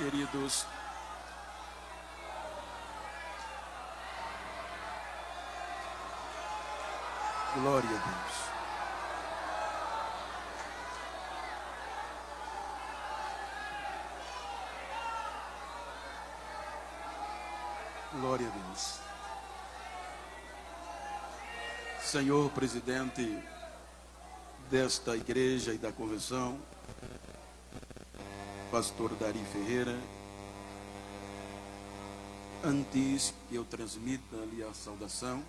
Queridos, glória a Deus. Glória a Deus. Senhor presidente desta igreja e da convenção, pastor Dari Ferreira, antes que eu transmita-lhe a saudação,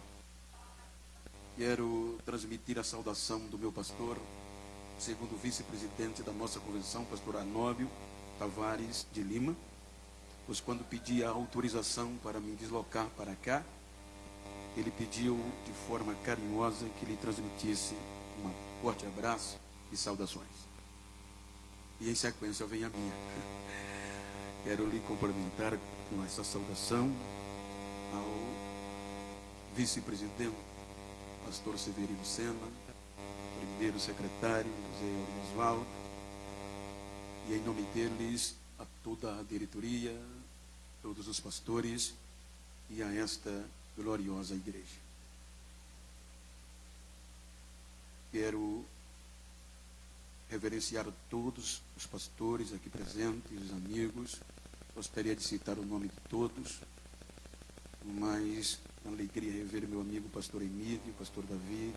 quero transmitir a saudação do meu pastor, segundo vice-presidente da nossa convenção, pastor Anóbio Tavares de Lima, pois quando pedi a autorização para me deslocar para cá, ele pediu de forma carinhosa que lhe transmitisse um forte abraço e saudações. E em sequência vem a minha. Quero lhe cumprimentar com essa saudação ao vice-presidente, pastor Severino Sena, primeiro secretário, José Osvaldo, e em nome deles, a toda a diretoria, todos os pastores e a esta gloriosa igreja. Quero reverenciar todos os pastores aqui presentes, os amigos. Gostaria de citar o nome de todos, mas alegria rever meu amigo pastor Emílio, pastor Davi,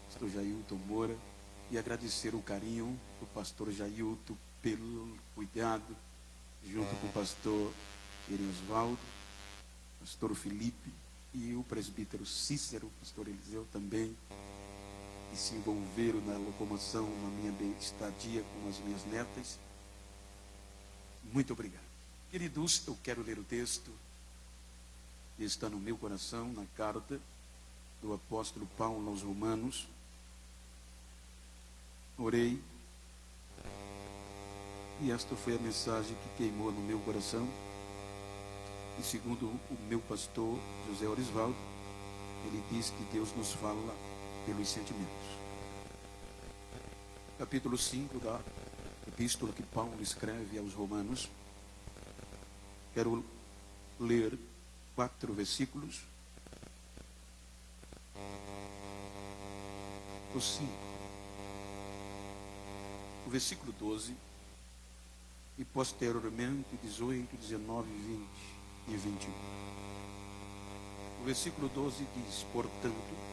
pastor Jailton Moura, e agradecer o carinho do pastor Jailton pelo cuidado, junto com o pastor Osvaldo, pastor Felipe e o presbítero Cícero, pastor Eliseu também, que se envolveram na locomoção, na minha estadia com as minhas netas. Muito obrigado. Queridos, eu quero ler o texto que está no meu coração, na carta do apóstolo Paulo aos Romanos. Orei, e esta foi a mensagem que queimou no meu coração. E segundo o meu pastor José Orisvaldo, ele diz que Deus nos fala pelos sentimentos. Capítulo 5 da epístola que Paulo escreve aos Romanos. Quero ler 4 versículos. O 5. O versículo 12. E posteriormente 18, 19, 20 e 21. O versículo 12 diz: portanto,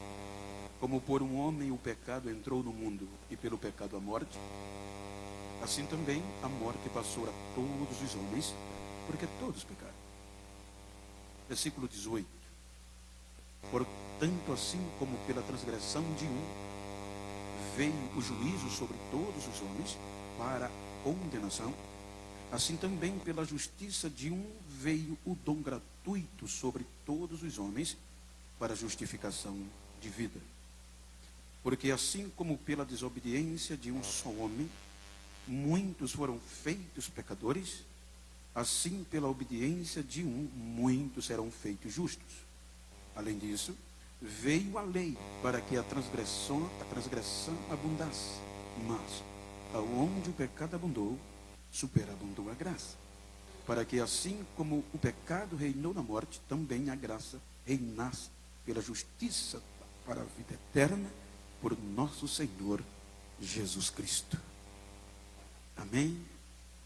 como por um homem o pecado entrou no mundo, e pelo pecado a morte, assim também a morte passou a todos os homens, porque todos pecaram. Versículo 18. Portanto, assim como pela transgressão de um veio o juízo sobre todos os homens para condenação, assim também pela justiça de um veio o dom gratuito sobre todos os homens para justificação de vida. Porque assim como pela desobediência de um só homem muitos foram feitos pecadores, assim pela obediência de um muitos serão feitos justos. Além disso, veio a lei para que a transgressão abundasse, mas aonde o pecado abundou, superabundou a graça, para que assim como o pecado reinou na morte, também a graça reinasse pela justiça para a vida eterna, por nosso Senhor Jesus Cristo. Amém?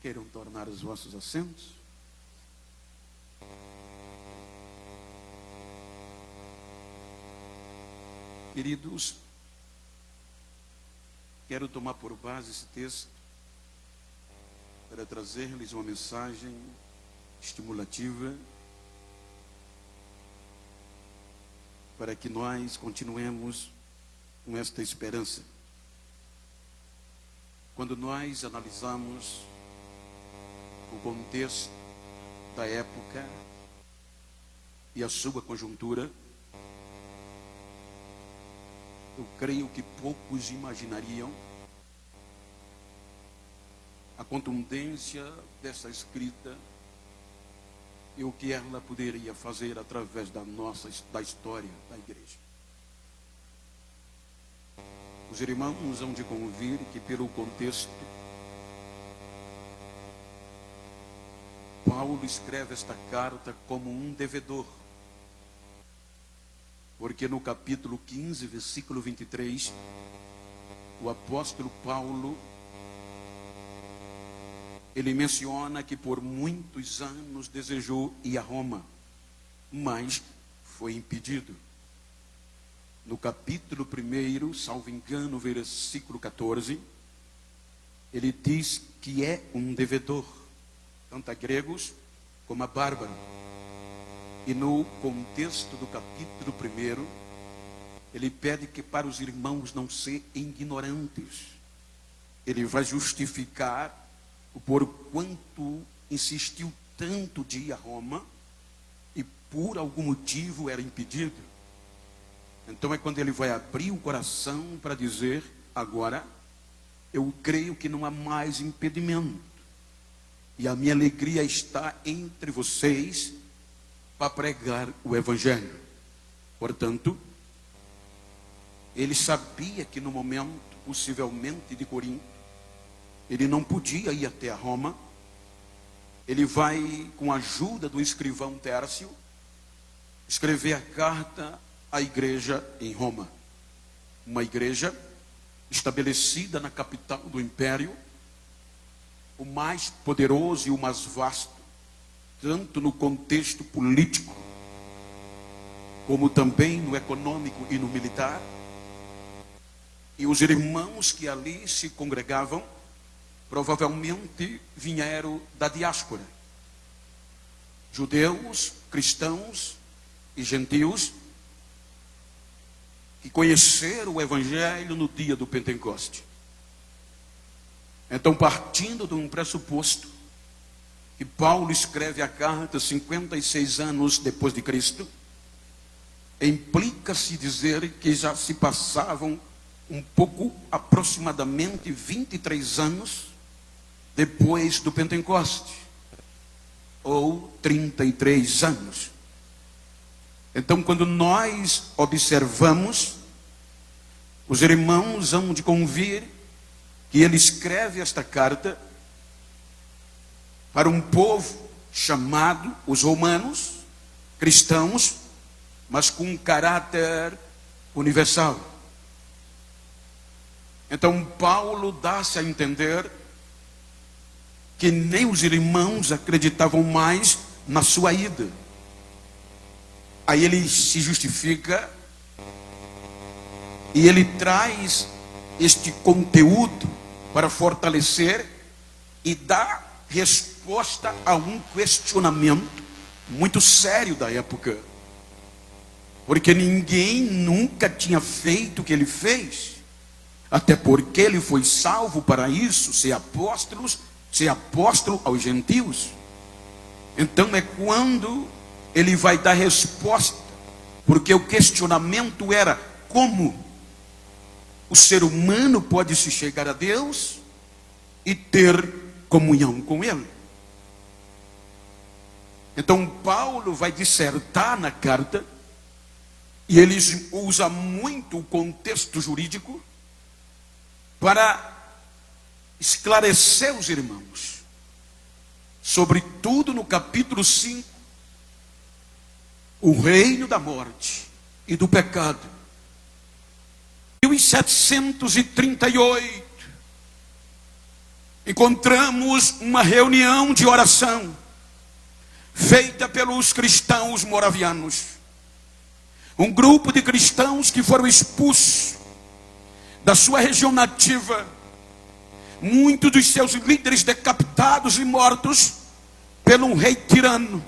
Queiram tornar os vossos assentos? Queridos, quero tomar por base esse texto para trazer-lhes uma mensagem estimulativa, para que nós continuemos com esta esperança. Quando nós analisamos o contexto da época e a sua conjuntura, eu creio que poucos imaginariam a contundência dessa escrita e o que ela poderia fazer através da história da igreja. Os irmãos hão de convir que pelo contexto Paulo escreve esta carta como um devedor. Porque no capítulo 15, versículo 23, o apóstolo Paulo, ele menciona que por muitos anos desejou ir a Roma, mas foi impedido. No capítulo 1, salvo engano, versículo 14, ele diz que é um devedor, tanto a gregos como a bárbaros. E no contexto do capítulo 1, ele pede que para os irmãos não serem ignorantes. Ele vai justificar o porquanto insistiu tanto de ir a Roma e por algum motivo era impedido. Então é quando ele vai abrir o coração para dizer: agora eu creio que não há mais impedimento. E a minha alegria está entre vocês para pregar o Evangelho. Portanto, ele sabia que no momento, possivelmente de Corinto, ele não podia ir até a Roma. Ele vai, com a ajuda do escrivão Tércio, escrever a carta à igreja em Roma. Uma igreja estabelecida na capital do império, o mais poderoso e o mais vasto, tanto no contexto político, como também no econômico e no militar. E os irmãos que ali se congregavam, provavelmente vieram da diáspora. Judeus, cristãos e gentios, que conheceram o Evangelho no dia do Pentecoste. Então, partindo de um pressuposto, que Paulo escreve a carta 56 anos depois de Cristo, implica-se dizer que já se passavam um pouco, aproximadamente 23 anos depois do Pentecoste, ou 33 anos. Então, quando nós observamos, os irmãos hão de convir que ele escreve esta carta para um povo chamado os romanos, cristãos, mas com um caráter universal. Então Paulo dá-se a entender que nem os irmãos acreditavam mais na sua ida. Aí ele se justifica e ele traz este conteúdo para fortalecer e dar resposta a um questionamento muito sério da época, porque ninguém nunca tinha feito o que ele fez, até porque ele foi salvo para isso, ser apóstolo aos gentios. Então é quando ele vai dar resposta, porque o questionamento era: como o ser humano pode se chegar a Deus e ter comunhão com Ele? Então Paulo vai dissertar na carta, e ele usa muito o contexto jurídico para esclarecer os irmãos, sobretudo no capítulo 5, o reino da morte e do pecado. 1738, encontramos uma reunião de oração feita pelos cristãos moravianos, um grupo de cristãos que foram expulsos da sua região nativa, muitos dos seus líderes decapitados e mortos pelo rei tirano,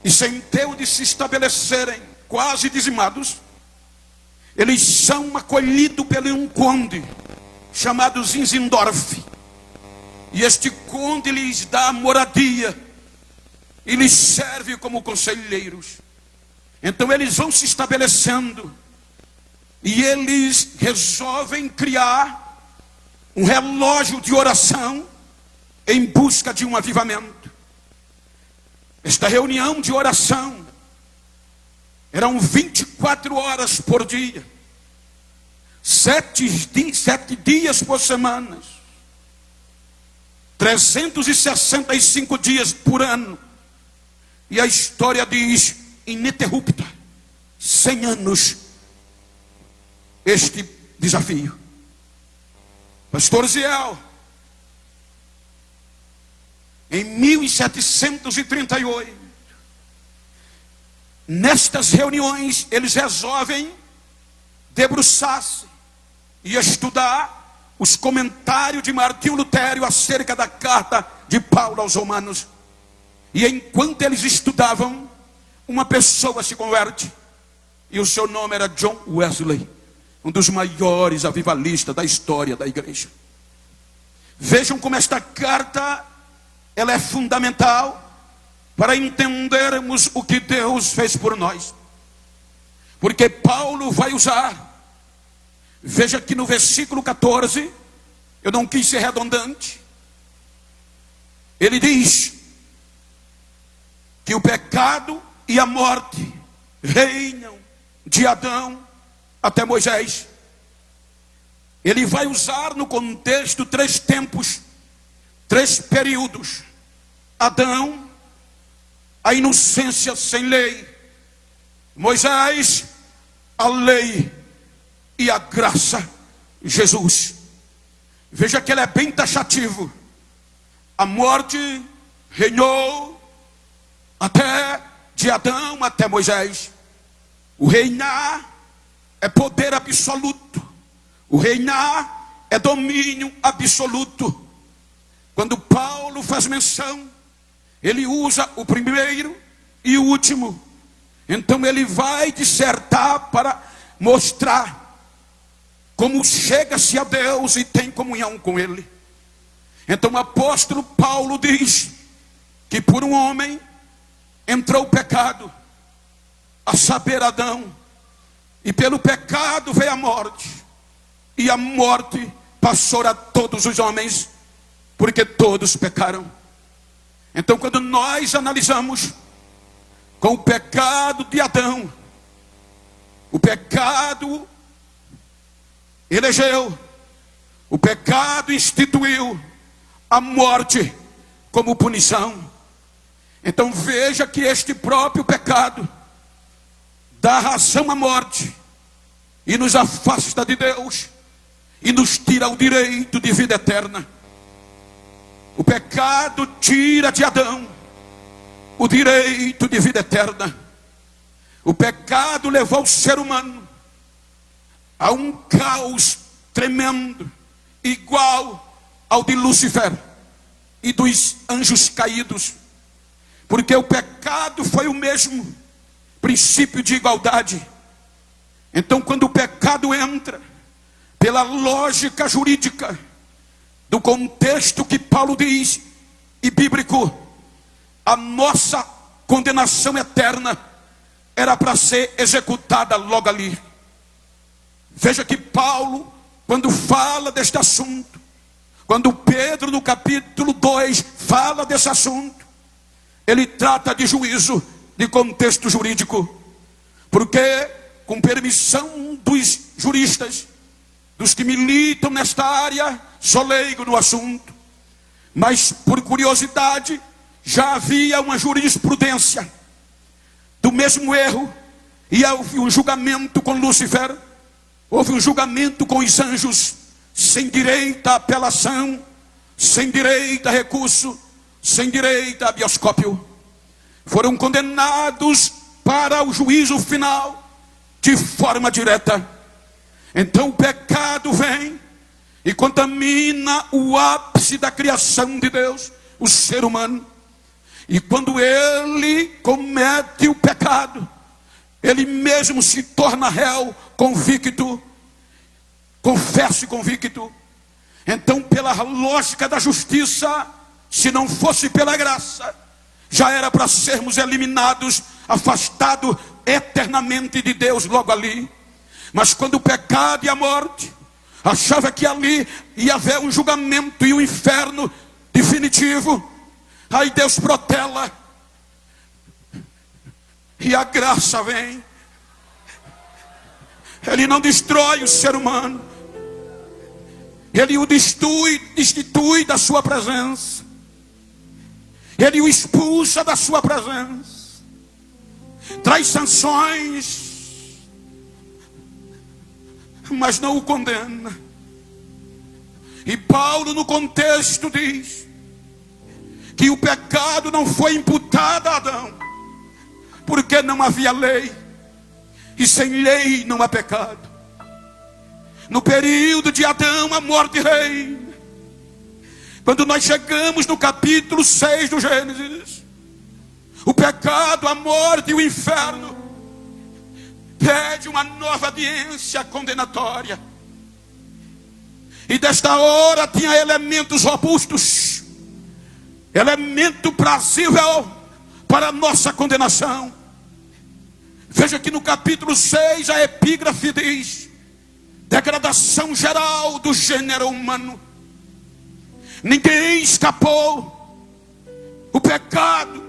e sem tempo de se estabelecerem, quase dizimados, eles são acolhidos por um conde chamado Zinzendorf, e este conde lhes dá moradia e lhes serve como conselheiros. Então eles vão se estabelecendo e eles resolvem criar um relógio de oração em busca de um avivamento. Esta reunião de oração eram 24 horas por dia, 7 dias por semana. 365 dias por ano. E a história diz, ininterrupta, 100 anos, este desafio. Pastor Ziel, em 1738, nestas reuniões, eles resolvem debruçar-se e estudar os comentários de Martinho Lutero acerca da carta de Paulo aos Romanos. E enquanto eles estudavam, uma pessoa se converte, e o seu nome era John Wesley, um dos maiores avivalistas da história da igreja. Vejam como esta carta, ela é fundamental para entendermos o que Deus fez por nós. Porque Paulo vai usar, veja que no versículo 14, eu não quis ser redundante, ele diz que o pecado e a morte reinam de Adão até Moisés. Ele vai usar no contexto 3 tempos, 3 períodos: Adão, a inocência sem lei; Moisés, a lei; e a graça, Jesus. Veja que ele é bem taxativo. A morte reinou até de Adão até Moisés. O reinar é poder absoluto. O reinar é domínio absoluto. Quando Paulo faz menção, ele usa o primeiro e o último. Então ele vai dissertar para mostrar como chega-se a Deus e tem comunhão com Ele. Então o apóstolo Paulo diz que por um homem entrou o pecado, a saber, Adão, e pelo pecado veio a morte, e a morte passou a todos os homens, porque todos pecaram. Então quando nós analisamos com o pecado de Adão, o pecado elegeu, o pecado instituiu a morte como punição. Então veja que este próprio pecado dá razão à morte e nos afasta de Deus e nos tira o direito de vida eterna. O pecado tira de Adão o direito de vida eterna. O pecado levou o ser humano a um caos tremendo, igual ao de Lúcifer e dos anjos caídos. Porque o pecado foi o mesmo princípio de igualdade. Então quando o pecado entra, pela lógica jurídica do contexto que Paulo diz, e bíblico, a nossa condenação eterna era para ser executada logo ali. Veja que Paulo, quando fala deste assunto, quando Pedro no capítulo 2 fala desse assunto, ele trata de juízo, de contexto jurídico. Porque, com permissão dos juristas, dos que militam nesta área, sou leigo no assunto, mas por curiosidade, já havia uma jurisprudência do mesmo erro, e houve um julgamento com Lúcifer, houve um julgamento com os anjos, sem direito à apelação, sem direito a recurso, sem direito a habeas corpus. Foram condenados para o juízo final de forma direta. Então o pecado vem e contamina o ápice da criação de Deus, o ser humano. E quando ele comete o pecado, ele mesmo se torna réu convicto, confesso e convicto. Então, pela lógica da justiça, se não fosse pela graça, já era para sermos eliminados, afastados eternamente de Deus logo ali. Mas quando o pecado e a morte achava que ali ia haver um julgamento e um inferno definitivo, aí Deus protela e a graça vem. Ele não destrói o ser humano, Ele o destitui da sua presença. Ele o expulsa da sua presença. Traz sanções, mas não o condena. E Paulo, no contexto, diz que o pecado não foi imputado a Adão, porque não havia lei, e sem lei não há pecado. No período de Adão, a morte reina. Quando nós chegamos no capítulo 6 do Gênesis, o pecado, a morte e o inferno pede uma nova audiência condenatória. E desta hora tinha elementos robustos, elemento prazível para a nossa condenação. Veja que no capítulo 6 a epígrafe diz: degradação geral do gênero humano. Ninguém escapou. O pecado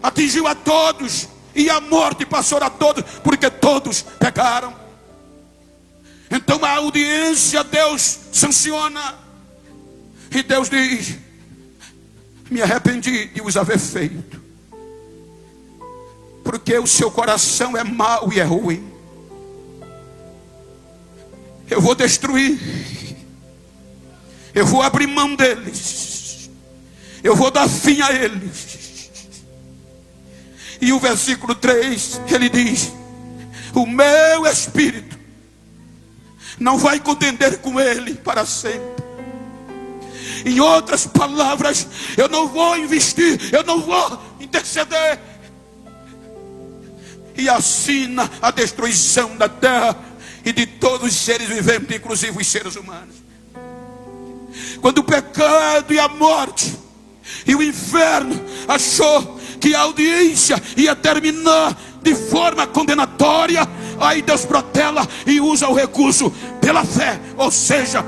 atingiu a todos, e a morte passou a todos, porque todos pecaram. Então a audiência, Deus sanciona, e Deus diz: me arrependi de os haver feito, porque o seu coração é mau e é ruim. Eu vou destruir, eu vou abrir mão deles, eu vou dar fim a eles. E o versículo 3, ele diz: o meu espírito não vai contender com ele para sempre. Em outras palavras, eu não vou investir, eu não vou interceder. E assina a destruição da terra e de todos os seres viventes, inclusive os seres humanos. Quando o pecado e a morte e o inferno achou que a audiência ia terminar de forma condenatória, aí Deus protela e usa o recurso pela fé. Ou seja,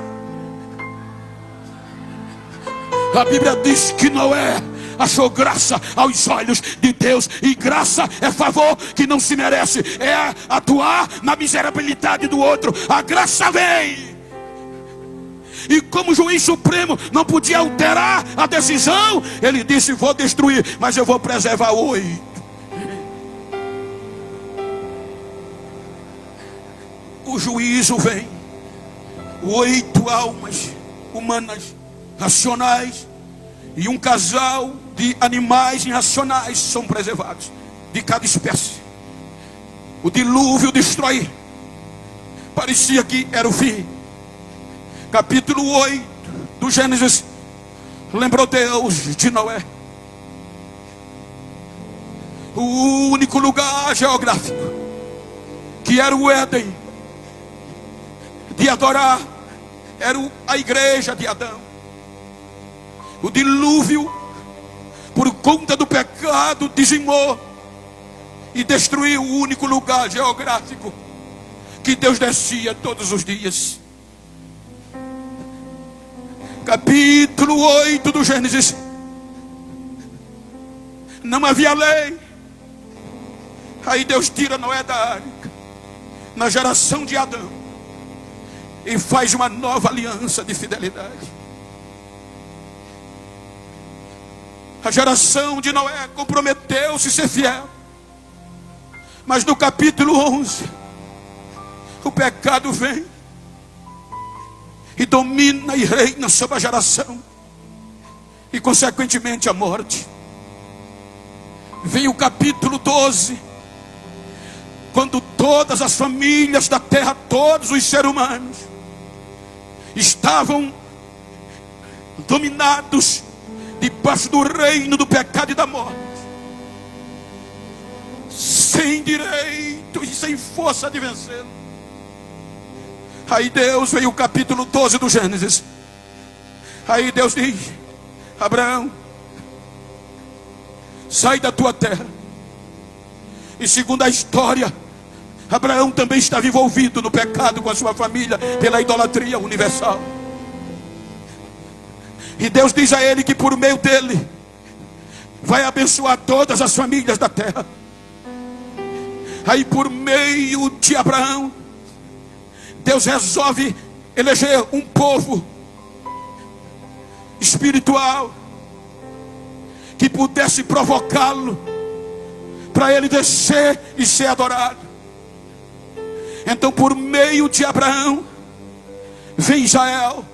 a Bíblia diz que Noé achou graça aos olhos de Deus. E graça é favor que não se merece, é atuar na miserabilidade do outro. A graça vem, e como juiz supremo não podia alterar a decisão, ele disse: vou destruir, mas eu vou preservar 8. O juízo vem. 8 almas humanas racionais e um casal de animais irracionais são preservados, de cada espécie. O dilúvio destrói. Parecia que era o fim. Capítulo 8 do Gênesis lembrou Deus de Noé. O único lugar geográfico que era o Éden de adorar era a igreja de Adão. O dilúvio, por conta do pecado, dizimou e destruiu o único lugar geográfico que Deus descia todos os dias. Capítulo 8 do Gênesis. Não havia lei. Aí Deus tira Noé da arca, na geração de Adão, e faz uma nova aliança de fidelidade. A geração de Noé comprometeu-se a ser fiel. Mas no capítulo 11, o pecado vem e domina e reina sobre a geração, e consequentemente a morte. Vem o capítulo 12, quando todas as famílias da terra, todos os seres humanos estavam dominados debaixo do reino do pecado e da morte, sem direito e sem força de vencê-lo. Aí Deus veio o capítulo 12 do Gênesis. Aí Deus diz: Abraão, sai da tua terra. E segundo a história, Abraão também estava envolvido no pecado com a sua família, pela idolatria universal. E Deus diz a ele que por meio dele vai abençoar todas as famílias da terra. Aí por meio de Abraão, Deus resolve eleger um povo espiritual que pudesse provocá-lo para ele descer e ser adorado. Então, por meio de Abraão, vem Israel.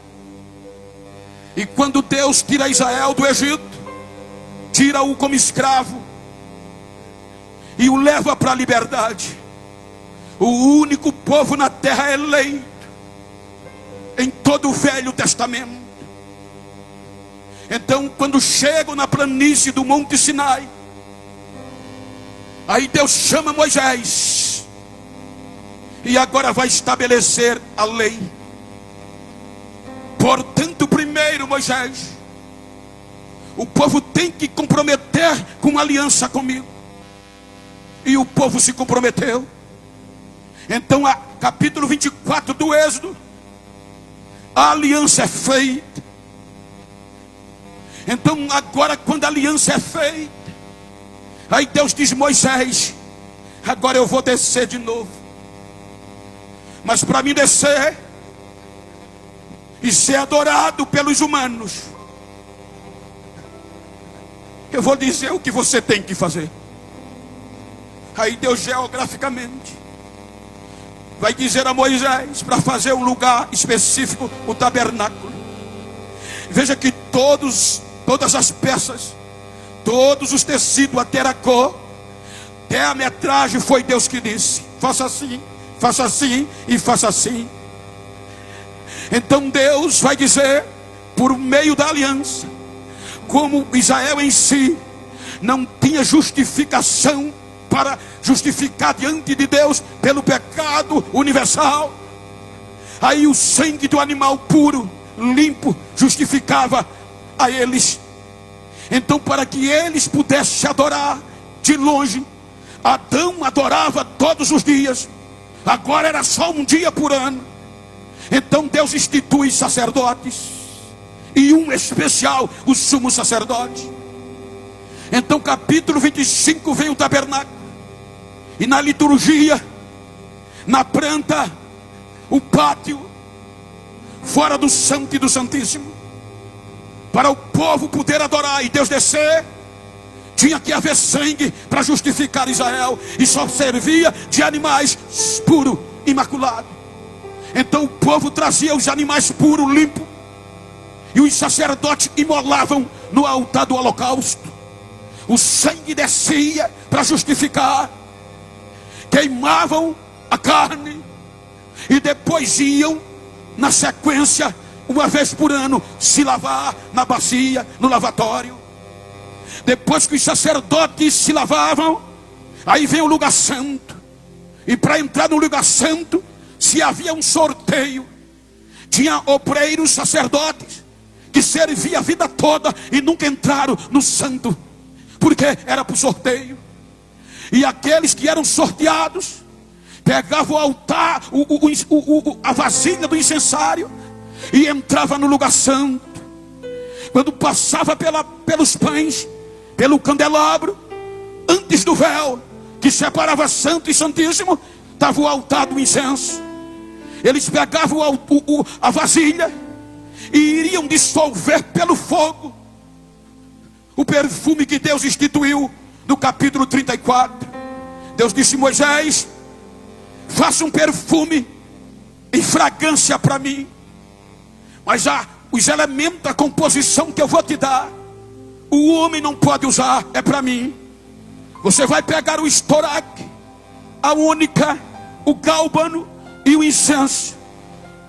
E quando Deus tira Israel do Egito, tira-o como escravo e o leva para a liberdade. O único povo na terra eleito em todo o Velho Testamento. Então, quando chegam na planície do Monte Sinai, aí Deus chama Moisés, e agora vai estabelecer a lei. Portanto, primeiro, Moisés, o povo tem que comprometer com aliança comigo. E o povo se comprometeu. Então, capítulo 24 do Êxodo, a aliança é feita. Então, agora, quando a aliança é feita, aí Deus diz: Moisés, agora eu vou descer de novo. Mas para mim descer e ser adorado pelos humanos, eu vou dizer o que você tem que fazer. Aí Deus geograficamente vai dizer a Moisés para fazer um lugar específico, o tabernáculo. Veja que todas as peças, todos os tecidos, a teracô, até a metragem, foi Deus que disse: faça assim e faça assim. Então Deus vai dizer, por meio da aliança, como Israel em si não tinha justificação para justificar diante de Deus pelo pecado universal, aí o sangue do animal puro, limpo, justificava a eles. Então, para que eles pudessem adorar de longe, Adão adorava todos os dias, agora era só um dia por ano. Então Deus institui sacerdotes, e um especial, o sumo sacerdote. Então, capítulo 25 vem o tabernáculo, e na liturgia, na planta, o pátio, fora do santo e do santíssimo, para o povo poder adorar e Deus descer, tinha que haver sangue para justificar Israel, e só servia de animais puros, imaculados. Então o povo trazia os animais puros, limpos, e os sacerdotes imolavam no altar do holocausto. O sangue descia para justificar, queimavam a carne, e depois iam, na sequência, uma vez por ano, se lavar na bacia, no lavatório. Depois que os sacerdotes se lavavam, aí vem o lugar santo. E para entrar no lugar santo, se havia um sorteio. Tinha obreiros, sacerdotes, que serviam a vida toda e nunca entraram no santo, porque era por sorteio. E aqueles que eram sorteados pegavam o altar, a vasilha do incensário, e entrava no lugar santo. Quando passava pelos pães, pelo candelabro, antes do véu que separava santo e santíssimo, estava o altar do incenso. Eles pegavam a vasilha e iriam dissolver pelo fogo o perfume que Deus instituiu no capítulo 34. Deus disse: Moisés, faça um perfume em fragrância para mim, mas os elementos da composição que eu vou te dar, o homem não pode usar, é para mim. Você vai pegar o estoraque, a única, o gálbano e o incenso,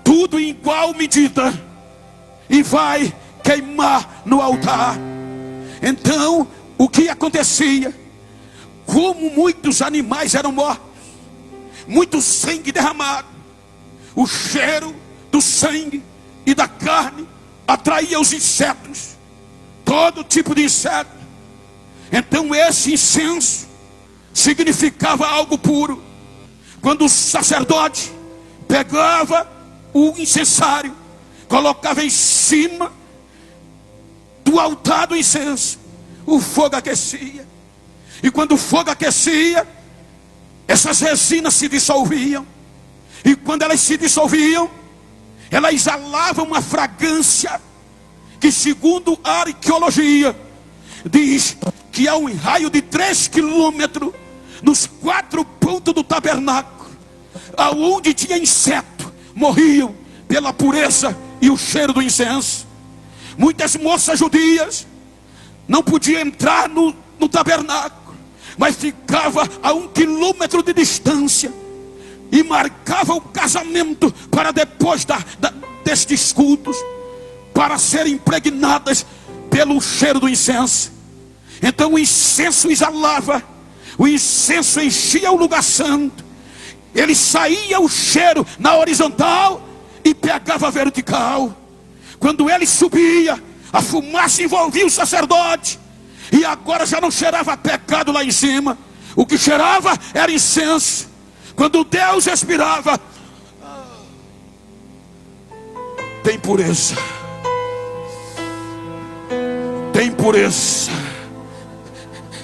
tudo em igual medida, e vai queimar no altar. Então, o que acontecia? Como muitos animais eram mortos, muito sangue derramado, o cheiro do sangue e da carne atraía os insetos, todo tipo de inseto. Então esse incenso significava algo puro. Quando o sacerdote pegava o incensário, colocava em cima do altar do incenso, o fogo aquecia. E quando o fogo aquecia, essas resinas se dissolviam. E quando elas se dissolviam, elas exalavam uma fragrância que segundo a arqueologia, diz que há um raio de 3 quilômetros nos 4 pontos do tabernáculo, aonde tinha inseto, morriam pela pureza e o cheiro do incenso. Muitas moças judias não podiam entrar no tabernáculo, mas ficava a 1 quilômetro de distância e marcava o casamento para depois destes cultos, para serem impregnadas pelo cheiro do incenso. Então o incenso exalava, o incenso enchia o lugar santo, ele saía o cheiro na horizontal e pegava a vertical. Quando ele subia, a fumaça envolvia o sacerdote, e agora já não cheirava pecado lá em cima, o que cheirava era incenso. Quando Deus respirava, tem pureza, tem pureza.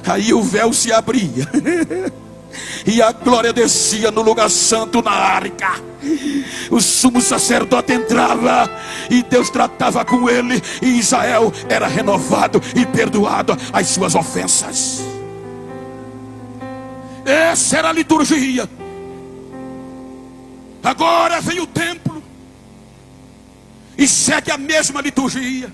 Aí o véu se abria e a glória descia no lugar santo, na arca. O sumo sacerdote entrava e Deus tratava com ele, e Israel era renovado e perdoado as suas ofensas. Essa era a liturgia. Agora vem o templo e segue a mesma liturgia.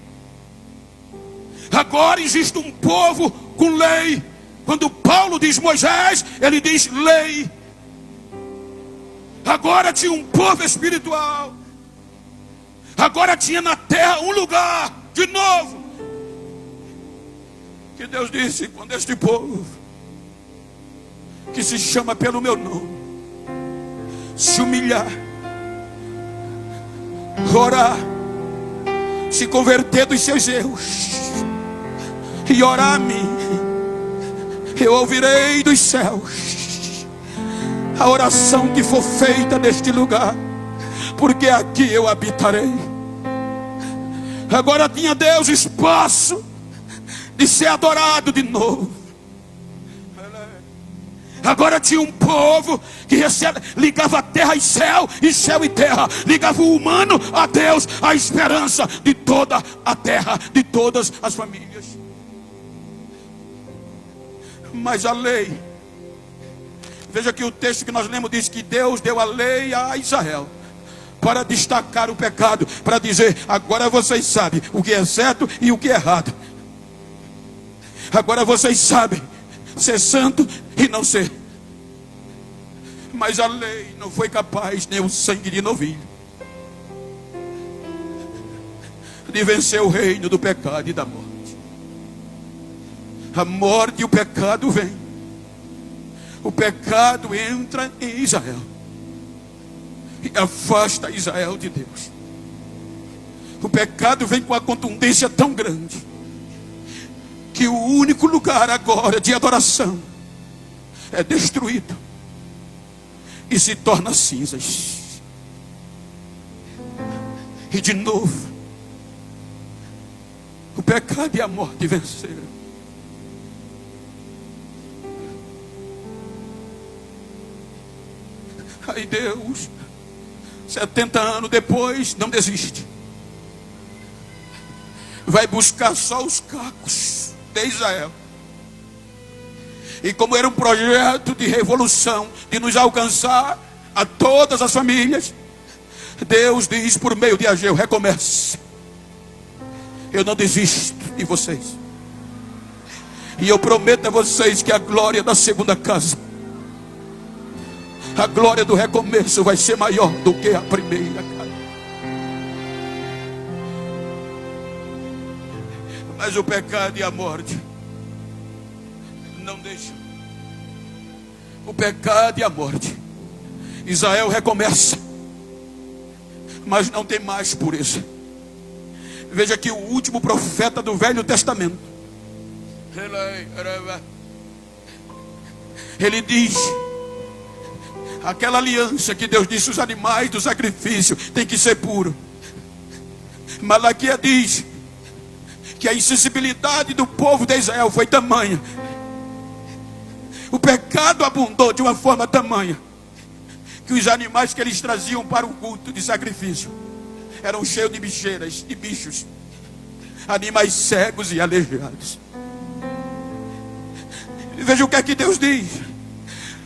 Agora existe um povo com lei. Quando Paulo diz Moisés, ele diz lei. Agora tinha um povo espiritual. Agora tinha na terra um lugar, de novo, que Deus disse: quando este povo, que se chama pelo meu nome, se humilhar, orar, se converter dos seus erros e orar a mim, eu ouvirei dos céus a oração que for feita neste lugar, porque aqui eu habitarei. Agora tinha Deus espaço de ser adorado de novo. Agora tinha um povo que ligava terra e céu e terra, ligava o humano a Deus, a esperança de toda a terra, de todas as famílias. Mas a lei, veja que o texto que nós lemos diz que Deus deu a lei a Israel para destacar o pecado, para dizer: agora vocês sabem o que é certo e o que é errado. Agora vocês sabem ser santo e não ser. Mas a lei não foi capaz, nem o sangue de novilho, de vencer o reino do pecado e da morte. A morte e o pecado vêm. O pecado entra em Israel e afasta Israel de Deus. O pecado vem com a contundência tão grande que o único lugar agora de adoração é destruído e se torna cinzas. E de novo o pecado e a morte venceram. Aí Deus, 70 anos depois, não desiste. Vai buscar só os cacos de Israel. E como era um projeto de revolução, de nos alcançar a todas as famílias, Deus diz por meio de Ageu: recomece. Eu não desisto de vocês. E eu prometo a vocês que a glória da segunda casa, a glória do recomeço vai ser maior do que a primeira. Mas o pecado e a morte não deixam. O pecado e a morte. Israel recomeça, mas não tem mais pureza. Veja que o último profeta do Velho Testamento, ele diz: aquela aliança que Deus disse, os animais do sacrifício tem que ser puro. Malaquias diz que a insensibilidade do povo de Israel foi tamanha, o pecado abundou de uma forma tamanha, que os animais que eles traziam para o culto de sacrifício eram cheios de bicheiras, de bichos. animais cegos e aleijados. E veja o que é que Deus diz.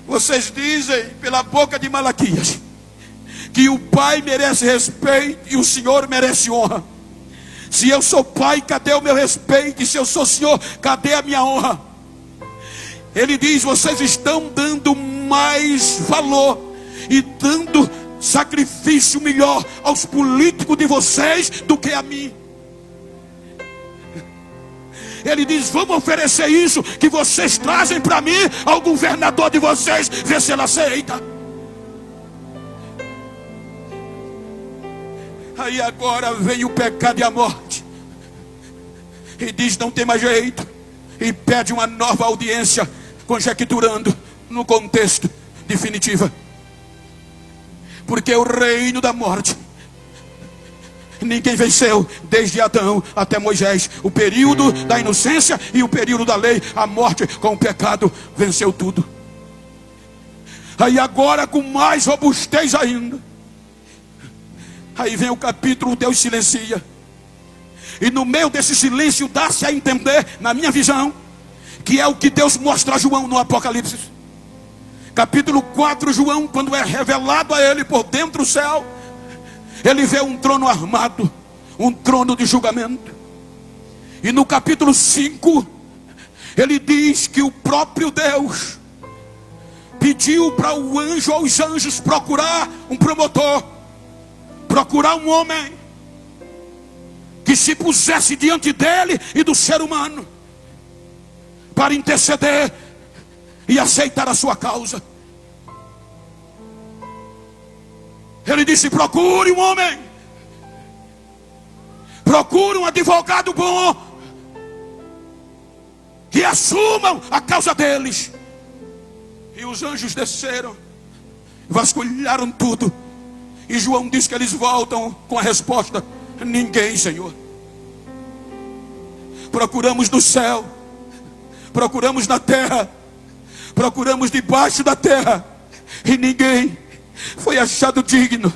Vocês dizem pela boca de Malaquias que o Pai merece respeito e o Senhor merece honra. Se eu sou Pai, cadê o meu respeito? E se eu sou Senhor, cadê a minha honra? Ele diz: vocês estão dando mais valor e dando sacrifício melhor aos políticos de vocês do que a mim. Ele diz: vamos oferecer isso que vocês trazem para mim ao governador de vocês, ver se ele aceita. Aí agora vem o pecado e a morte e diz: não tem mais jeito, e pede uma nova audiência, conjecturando no contexto definitiva, porque o reino da morte ninguém venceu desde Adão até Moisés. O período da inocência e o período da lei, a morte com o pecado venceu tudo. Aí agora, com mais robustez ainda, aí vem o capítulo: Deus silencia. E no meio desse silêncio dá-se a entender, na minha visão, que é o que Deus mostra a João no Apocalipse. Capítulo 4, João, quando é revelado a ele por dentro do céu, ele vê um trono armado, um trono de julgamento. E no capítulo 5, ele diz que o próprio Deus pediu para o anjo ou os anjos procurar um promotor, procurar um homem que se pusesse diante dele e do ser humano para interceder e aceitar a sua causa. Ele disse: procure um homem, procure um advogado bom, que assumam a causa deles. E os anjos desceram, vasculharam tudo, e João diz que eles voltam com a resposta: ninguém, Senhor. Procuramos no céu, procuramos na terra, procuramos debaixo da terra, e ninguém foi achado digno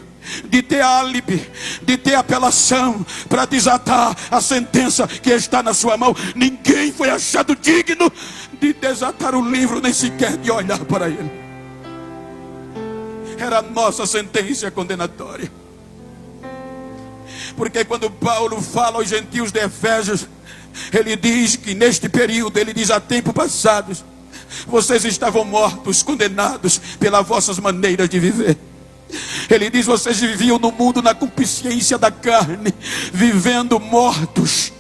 de ter álibi, de ter apelação para desatar a sentença que está na sua mão. Ninguém foi achado digno de desatar o livro, nem sequer de olhar para ele. Era a nossa sentença condenatória. Porque quando Paulo fala aos gentios de Efésios, ele diz que neste período, ele diz: há tempo passados, vocês estavam mortos, condenados pelas vossas maneiras de viver. Ele diz: vocês viviam no mundo na concupiscência da carne, vivendo mortos,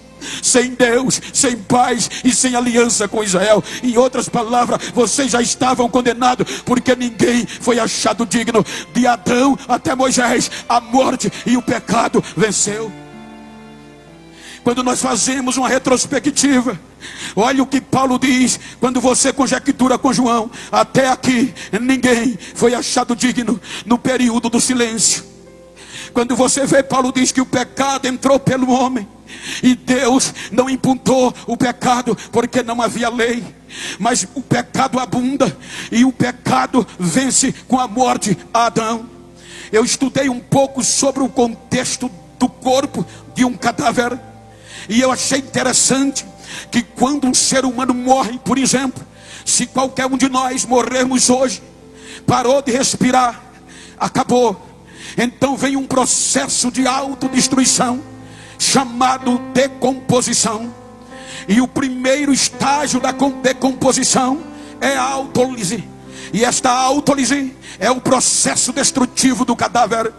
sem Deus, sem paz e sem aliança com Israel. Em outras palavras, vocês já estavam condenados, porque ninguém foi achado digno. De Adão até Moisés, a morte e o pecado venceu. Quando nós fazemos uma retrospectiva, olha o que Paulo diz, quando você conjectura com João: até aqui ninguém foi achado digno, no período do silêncio. Quando você vê, Paulo diz que o pecado entrou pelo homem, e Deus não imputou o pecado, porque não havia lei. Mas o pecado abunda, e o pecado vence com a morte a Adão. Eu estudei um pouco sobre o contexto do corpo de um cadáver, e eu achei interessante que quando um ser humano morre, por exemplo, se qualquer um de nós morrermos hoje, parou de respirar, acabou. Então vem um processo de autodestruição chamado decomposição. E o primeiro estágio da decomposição é a autólise. E esta autólise é o processo destrutivo do cadáver.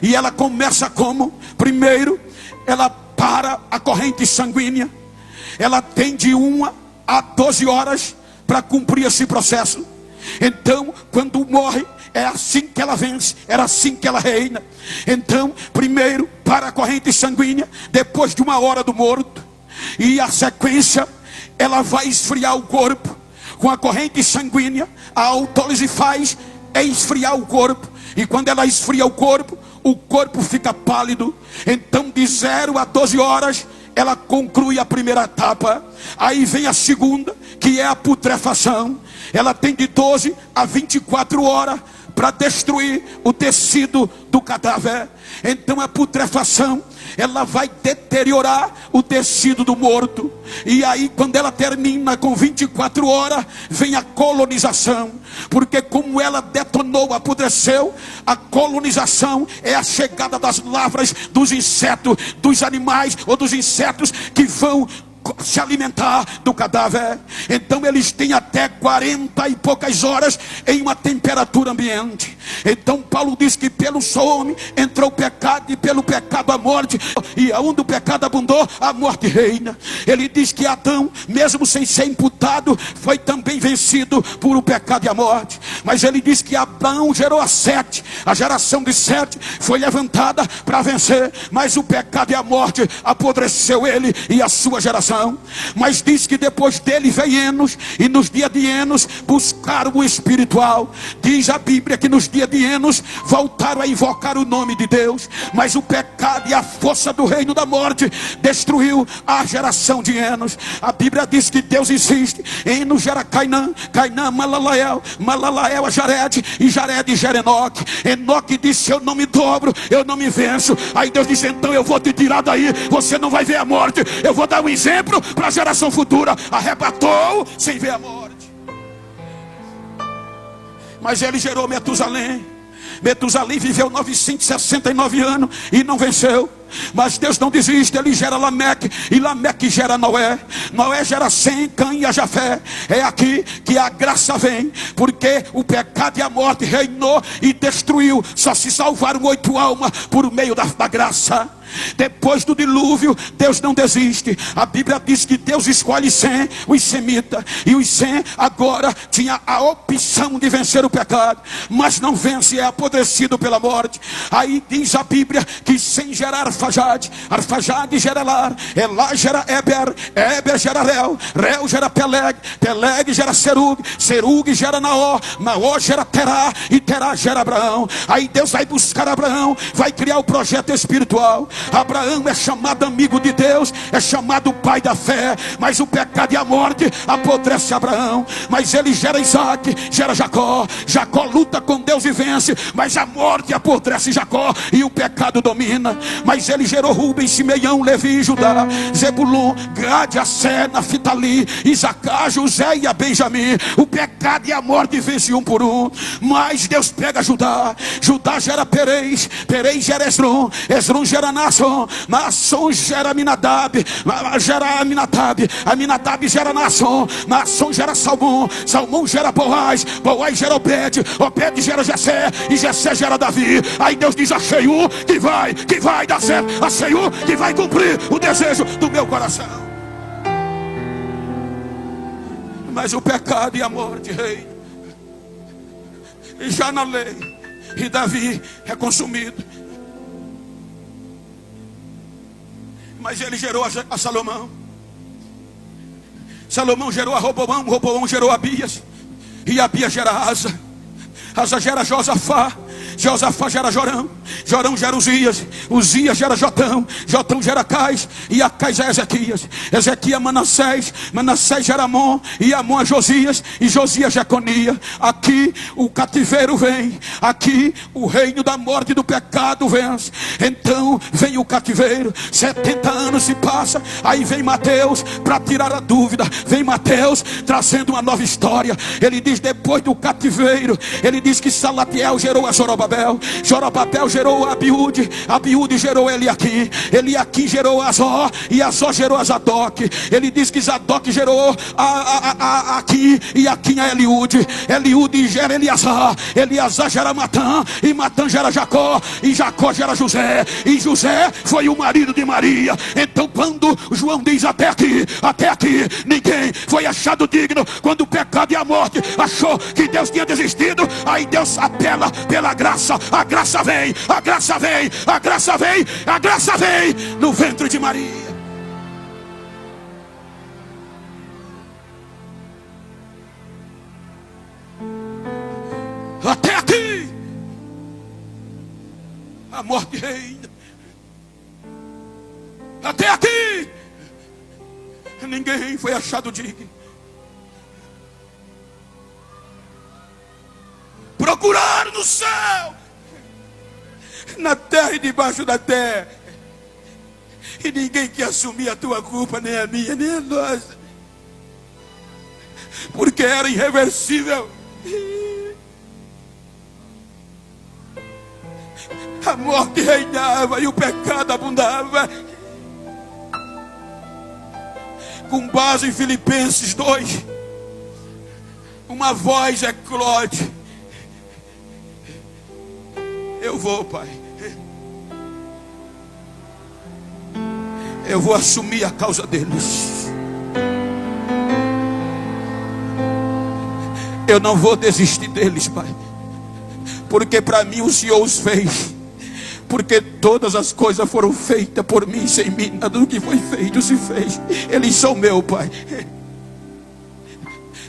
E ela começa como? Primeiro, ela para a corrente sanguínea. Ela tem de 1 a 12 horas para cumprir esse processo. Então, quando morre, é assim que ela vence, era assim que ela reina. Então, primeiro para a corrente sanguínea, depois de 1 hora do morto, e a sequência, ela vai esfriar o corpo. Com a corrente sanguínea, a autólise faz é esfriar o corpo. E quando ela esfria o corpo fica pálido. Então de 0 a 12 horas ela conclui a primeira etapa. Aí vem a segunda, que é a putrefação. Ela tem de 12 a 24 horas para destruir o tecido do cadáver. Então a putrefação, ela vai deteriorar o tecido do morto. E aí quando ela termina com 24 horas, vem a colonização. Porque como ela detonou, apodreceu, a colonização é a chegada das lavras, dos insetos, dos animais ou dos insetos que vão se alimentar do cadáver. Então eles têm até 40 e poucas horas em uma temperatura ambiente. Então Paulo diz que pelo só homem entrou o pecado, e pelo pecado a morte, e aonde o pecado abundou, a morte reina. Ele diz que Adão, mesmo sem ser imputado, foi também vencido por o pecado e a morte. Mas ele diz que Abraão gerou a Sete. A geração de Sete foi levantada para vencer, mas o pecado e a morte apodreceu ele e a sua geração. Mas diz que depois dele veio Enos, e nos dias de Enos buscaram o espiritual. Diz a Bíblia que nos dias de Enos voltaram a invocar o nome de Deus, mas o pecado e a força do reino da morte destruiu a geração de Enos. A Bíblia diz que Deus insiste. Enos gera Cainã, Cainã Malalael, Malalael a Jared, e Jared gera Enoque. Enoque disse: eu não me dobro, eu não me venço. Aí Deus disse: então eu vou te tirar daí, você não vai ver a morte, eu vou dar um exemplo para a geração futura. Arrebatou sem ver a morte. Mas ele gerou Metusalém. Metusalém viveu 969 anos e não venceu. Mas Deus não desiste, ele gera Lameque, e Lameque gera Noé. Noé gera Sem, Cã e a Jafé. É aqui que a graça vem, porque o pecado e a morte reinou e destruiu. Só se salvaram 8 almas por meio da graça. Depois do dilúvio, Deus não desiste. A Bíblia diz que Deus escolhe Sem, os semitas. E os Sem agora tinha a opção de vencer o pecado, mas não vence, é apodrecido pela morte. Aí diz a Bíblia que Sem gera Arfajade, Arfajade gera Elar, Elar gera Eber, Eber gera Reu, Reu gera Peleg, Peleg gera Serug, Serug gera Naó, Naó gera Terá, e Terá gera Abraão. Aí Deus vai buscar Abraão, vai criar o projeto espiritual. Abraão é chamado amigo de Deus, é chamado pai da fé, mas o pecado e a morte apodrece Abraão. Mas ele gera Isaac, gera Jacó. Jacó luta com Deus e vence, mas a morte apodrece Jacó e o pecado domina. Mas ele gerou Rubem, Simeão, Levi e Judá, Zebulon, Gade, Assé, Naftali, Isacar, José e a Benjamim. O pecado e a morte vence um por um. Mas Deus pega Judá. Judá gera Perez, Perez gera Esrom, Esrom gera Naasson, Naasson gera Aminadab, gera Aminadab, Aminadab gera Naasson, Naasson gera Salmão, Salmão gera Boaz, Boaz gera Obed, Obed gera Jessé, e Jessé gera Davi. Aí Deus diz: achei um que vai dar certo, achei um que vai cumprir o desejo do meu coração. Mas o pecado e a morte rei, e já na lei, e Davi é consumido. Mas ele gerou a Salomão. Salomão gerou a Roboão, Roboão gerou a Abias, e Abias gera Asa, Asa gera Josafá, Josafá gera Jorão, Jorão gera Uzias, Uzias gera Jotão, Jotão gera Cais, e Acais é Ezequias, Ezequias Manassés, Manassés gera Amon, e Amon é Josias, e Josias Jeconia. Aqui o cativeiro vem, aqui o reino da morte e do pecado vence. Então vem o cativeiro, 70 anos se passa, aí vem Mateus para tirar a dúvida. Vem Mateus trazendo uma nova história. Ele diz: depois do cativeiro, ele diz que Salatiel gerou a Zorobabel, Zorobabel gerou a Abiúde, Abiúde gerou Eliaquim, Eliaquim gerou Azó, e Azó gerou a Zadok. Ele diz que Zadok gerou a Aquim, e Aquim a Eliúde, Eliúde gera Eliasar, Eliasar gera Matã, e Matã gera Jacó, e Jacó gera José, e José foi o marido de Maria. Então quando João diz até aqui, ninguém foi achado digno. Quando o pecado e a morte achou que Deus tinha desistido, aí Deus apela pela graça. A graça vem, a graça vem, a graça vem, a graça vem no ventre de Maria. Até aqui a morte reina. Até aqui ninguém foi achado digno. Procuraram no céu, na terra e debaixo da terra. E ninguém quer assumir a tua culpa, nem a minha, nem a nossa, porque era irreversível. A morte reinava e o pecado abundava. Com base em Filipenses 2, uma voz eclode: eu vou, Pai, eu vou assumir a causa deles. Eu não vou desistir deles, Pai, porque para mim o Senhor os fez. Porque todas as coisas foram feitas por mim, sem mim nada do que foi feito se fez. Eles são meu, Pai.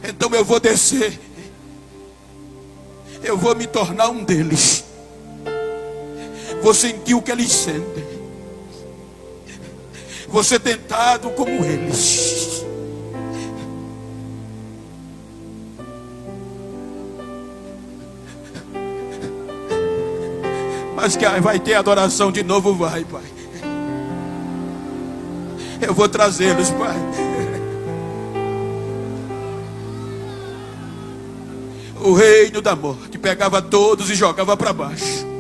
Então eu vou descer, eu vou me tornar um deles. Vou sentir o que eles sentem, vou ser tentado como eles. Mas que vai ter adoração de novo, vai, Pai. Eu vou trazê-los, Pai. O reino da morte pegava todos e jogava para baixo.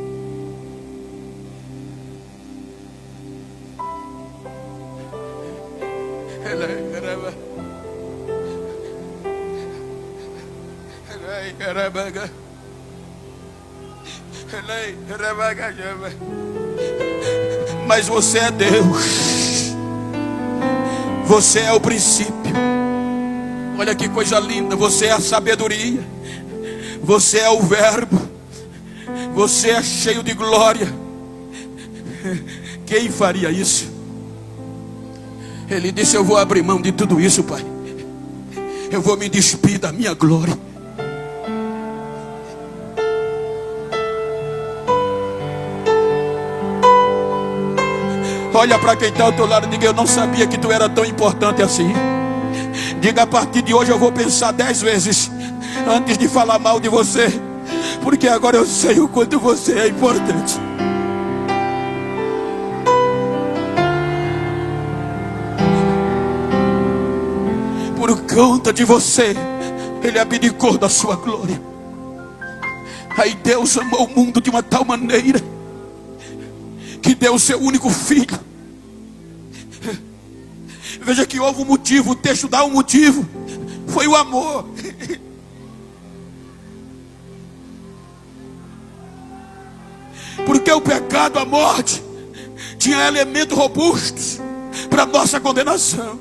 Mas você é Deus, você é o princípio. Olha que coisa linda, você é a sabedoria, você é o verbo, você é cheio de glória. Quem faria isso? Ele disse: eu vou abrir mão de tudo isso, Pai. Eu vou me despir da minha glória. Olha para quem está ao teu lado e diga: eu não sabia que tu era tão importante assim. Diga: a partir de hoje eu vou pensar 10 vezes antes de falar mal de você, porque agora eu sei o quanto você é importante. Por conta de você, Ele abdicou da sua glória. Aí Deus amou o mundo de uma tal maneira que deu o seu único filho. Veja que houve um motivo, o texto dá um motivo: foi o amor. Porque o pecado, a morte, tinha elementos robustos para nossa condenação.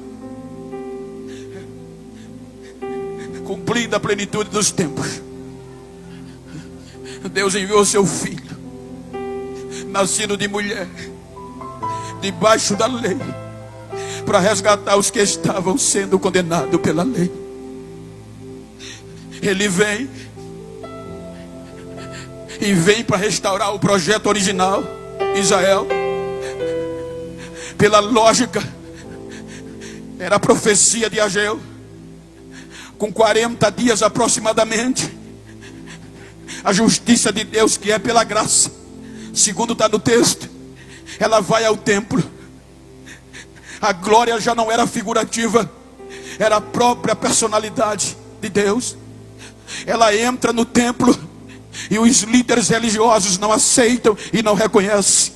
Cumprindo a plenitude dos tempos, Deus enviou seu filho, nascido de mulher, debaixo da lei, para resgatar os que estavam sendo condenados pela lei. Ele vem e vem para restaurar o projeto original, Israel. Pela lógica, era a profecia de Ageu. Com 40 dias aproximadamente, a justiça de Deus, que é pela graça, segundo está no texto, ela vai ao templo. A glória já não era figurativa, era a própria personalidade de Deus. Ela entra no templo e os líderes religiosos não aceitam e não reconhecem.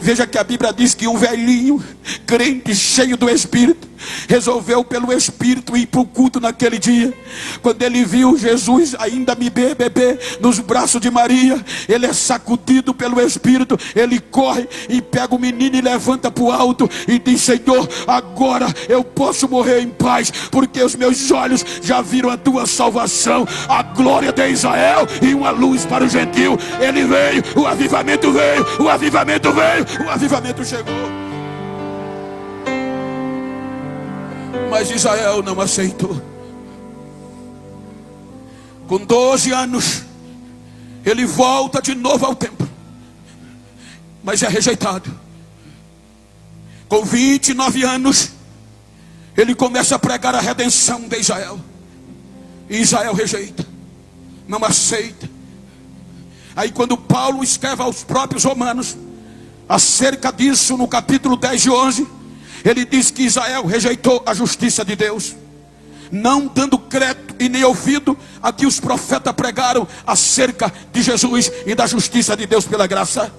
Veja que a Bíblia diz que um velhinho, crente, cheio do Espírito, resolveu pelo Espírito ir para o culto naquele dia. Quando ele viu Jesus ainda bebê nos braços de Maria, ele é sacudido pelo Espírito. Ele corre e pega o menino e levanta para o alto e diz: Senhor, agora eu posso morrer em paz, porque os meus olhos já viram a tua salvação, a glória de Israel e uma luz para o gentil. Ele veio, o avivamento veio, o avivamento veio, o avivamento chegou. Mas Israel não aceitou. Com 12 anos, ele volta de novo ao templo, mas é rejeitado. Com 29 anos, ele começa a pregar a redenção de Israel. E Israel rejeita, não aceita. Aí quando Paulo escreve aos próprios romanos acerca disso, no capítulo 10 e 11, ele diz que Israel rejeitou a justiça de Deus, não dando crédito e nem ouvido a que os profetas pregaram acerca de Jesus e da justiça de Deus pela graça.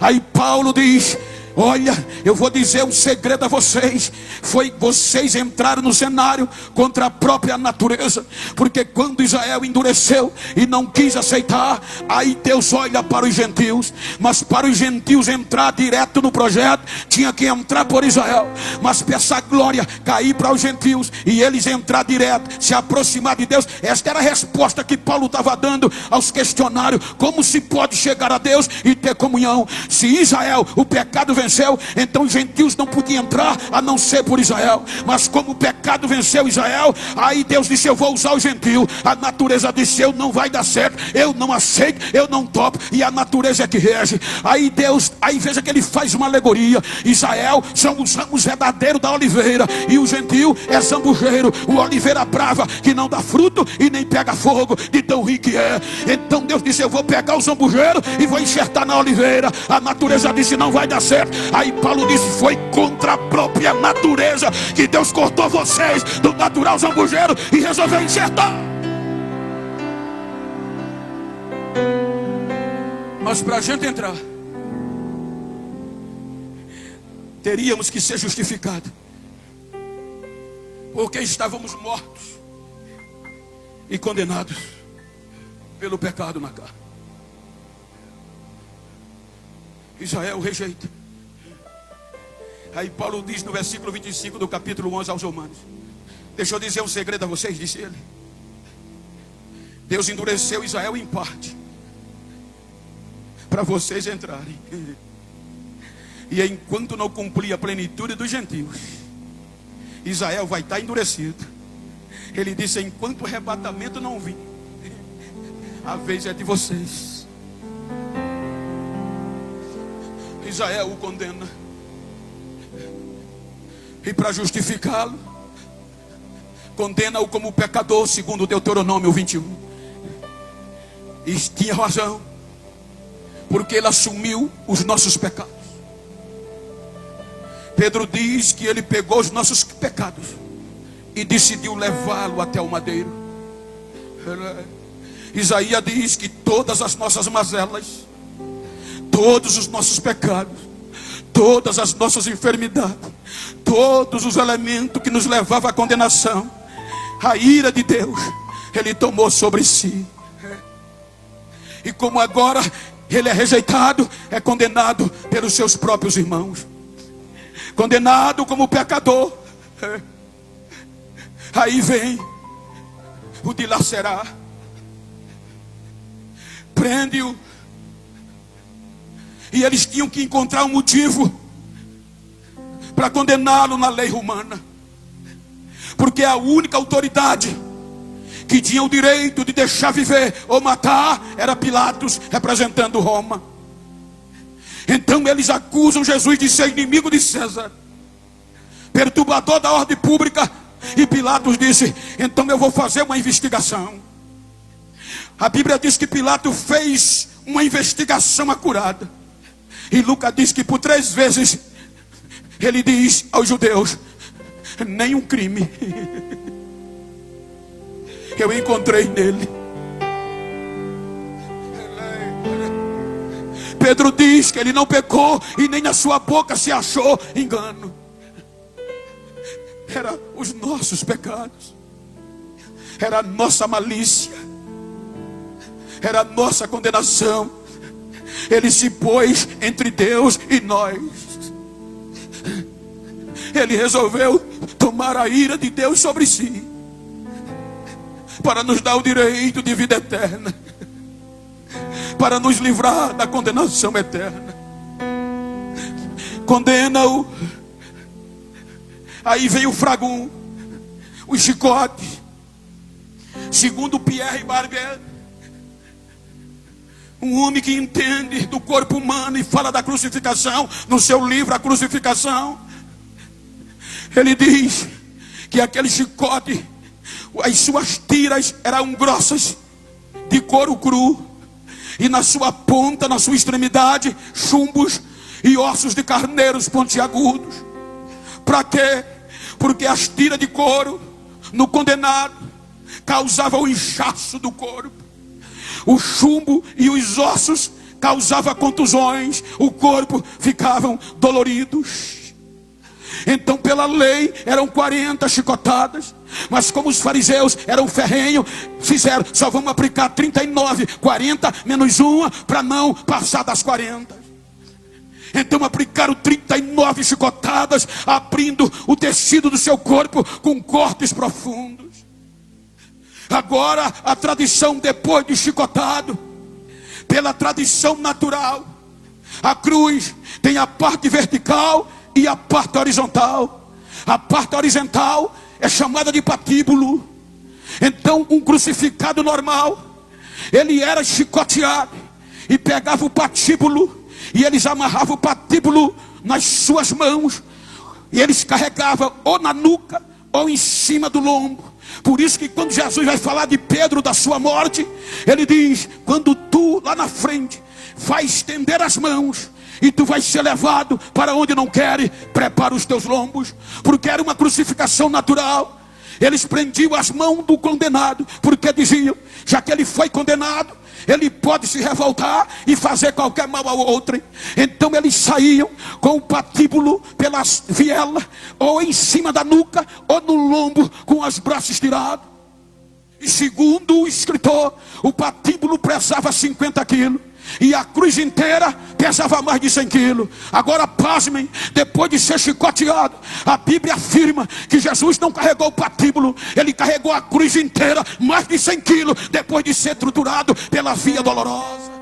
Aí Paulo diz: olha, eu vou dizer um segredo a vocês. Vocês entraram no cenário contra a própria natureza. Porque quando Israel endureceu e não quis aceitar, aí Deus olha para os gentios. Mas para os gentios entrar direto no projeto, tinha que entrar por Israel. Mas para essa glória cair para os gentios e eles entrar direto, se aproximar de Deus. Esta era a resposta que Paulo estava dando aos questionários. Como se pode chegar a Deus e ter comunhão? Se Israel, o pecado venceu, então os gentios não podiam entrar a não ser por Israel. Mas como o pecado venceu Israel, aí Deus disse: eu vou usar o gentio. A natureza disse: eu não vai dar certo, eu não aceito, eu não topo. E a natureza é que rege. Aí Deus, aí veja que ele faz uma alegoria. Israel são os ramos verdadeiros da oliveira, e o gentio é zambujeiro, o oliveira brava, que não dá fruto e nem pega fogo, de tão rico que é. Então Deus disse: eu vou pegar o zambujeiro e vou enxertar na oliveira. A natureza disse: não vai dar certo. Aí Paulo disse: foi contra a própria natureza que Deus cortou vocês do natural zambujeiro e resolveu enxertar. Mas para a gente entrar, teríamos que ser justificados, porque estávamos mortos e condenados pelo pecado na carne. Israel rejeita. Aí Paulo diz no versículo 25 do capítulo 11 aos Romanos: deixa eu dizer um segredo a vocês, disse ele. Deus endureceu Israel em parte, para vocês entrarem. E enquanto não cumprir a plenitude dos gentios, Israel vai estar endurecido. Ele disse: enquanto o arrebatamento não vir, a vez é de vocês. Israel o condena, e para justificá-lo, condena-o como pecador, segundo Deuteronômio 21. E tinha razão, porque ele assumiu os nossos pecados. Pedro diz que ele pegou os nossos pecados e decidiu levá-lo até o madeiro. Isaías diz que todas as nossas mazelas, todos os nossos pecados, todas as nossas enfermidades, todos os elementos que nos levavam à condenação, a ira de Deus, Ele tomou sobre si. E como agora Ele é rejeitado, é condenado pelos seus próprios irmãos, condenado como pecador, aí vem o dilacerar, prende-o. E eles tinham que encontrar um motivo para condená-lo na lei romana, porque a única autoridade que tinha o direito de deixar viver ou matar era Pilatos, representando Roma. Então eles acusam Jesus de ser inimigo de César, perturbador da ordem pública. E Pilatos disse: então eu vou fazer uma investigação. A Bíblia diz que Pilatos fez uma investigação acurada. E Lucas diz que por 3 vezes ele diz aos judeus: nenhum crime eu encontrei nele. Pedro diz que ele não pecou e nem na sua boca se achou engano. Era os nossos pecados, era a nossa malícia, era a nossa condenação. Ele se pôs entre Deus e nós. Ele resolveu tomar a ira de Deus sobre si, para nos dar o direito de vida eterna, para nos livrar da condenação eterna. Condena-o. Aí vem o fragum, o chicote. Segundo Pierre Barbier, um homem que entende do corpo humano e fala da crucificação, no seu livro A Crucificação, ele diz que aquele chicote, as suas tiras eram grossas, de couro cru, e na sua ponta, na sua extremidade, chumbos e ossos de carneiros pontiagudos. Para quê? Porque as tiras de couro no condenado causavam o inchaço do corpo. O chumbo e os ossos causavam contusões. O corpo ficavam doloridos. Então pela lei eram 40 chicotadas. Mas como os fariseus eram ferrenhos, fizeram, só vamos aplicar 39, 40 menos uma, para não passar das 40. Então aplicaram 39 chicotadas, abrindo o tecido do seu corpo com cortes profundos. Agora a tradição, depois de chicotado, pela tradição natural, a cruz tem a parte vertical e a parte horizontal. A parte horizontal é chamada de patíbulo. Então um crucificado normal, ele era chicoteado e pegava o patíbulo, e eles amarravam o patíbulo nas suas mãos, e eles carregavam ou na nuca ou em cima do lombo. Por isso que quando Jesus vai falar de Pedro, da sua morte, ele diz: quando tu lá na frente vai estender as mãos e tu vais ser levado para onde não queres, prepara os teus lombos. Porque era uma crucificação natural. Eles prendiam as mãos do condenado, porque diziam: já que ele foi condenado, ele pode se revoltar e fazer qualquer mal ao outro. Então eles saíam com o patíbulo pelas vielas, ou em cima da nuca, ou no lombo, com os braços tirados. E segundo o escritor, o patíbulo pesava 50 quilos. E a cruz inteira pesava mais de 100 quilos. Agora pasmem, depois de ser chicoteado, a Bíblia afirma que Jesus não carregou o patíbulo, ele carregou a cruz inteira, mais de 100 quilos, depois de ser triturado pela via dolorosa.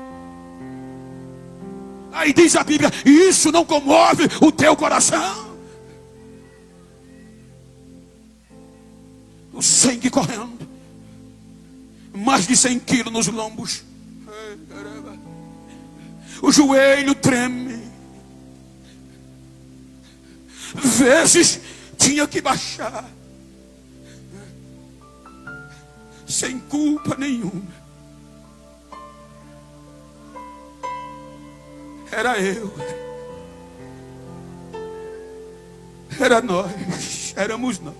Aí diz a Bíblia: isso não comove o teu coração? O sangue correndo, mais de 100 quilos nos lombos. O joelho treme. Vezes tinha que baixar, sem culpa nenhuma. Era eu, era nós, éramos nós.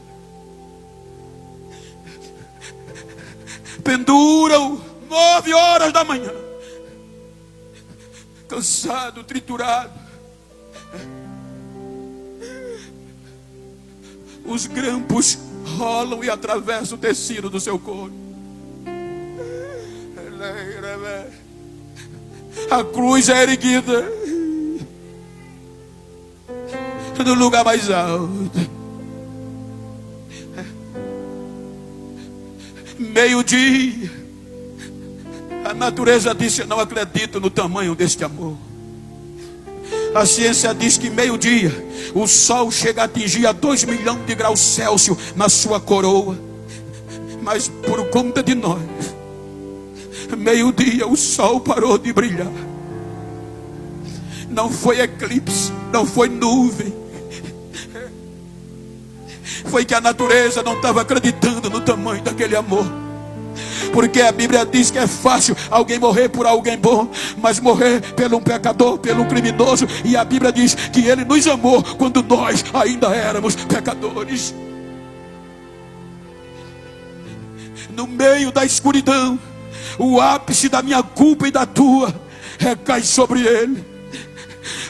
Penduram 9 horas da manhã, cansado, triturado. Os grampos rolam e atravessam o tecido do seu corpo. A cruz é erguida no lugar mais alto. Meio-dia, a natureza disse: eu não acredito no tamanho deste amor. A ciência diz que meio-dia o sol chega a atingir a 2 milhões de graus Celsius na sua coroa. Mas por conta de nós, meio-dia o sol parou de brilhar. Não foi eclipse, não foi nuvem. Foi que a natureza não estava acreditando no tamanho daquele amor. Porque a Bíblia diz que é fácil alguém morrer por alguém bom, mas morrer pelo um pecador, pelo um criminoso. E a Bíblia diz que Ele nos amou quando nós ainda éramos pecadores. No meio da escuridão, o ápice da minha culpa e da tua recai sobre Ele.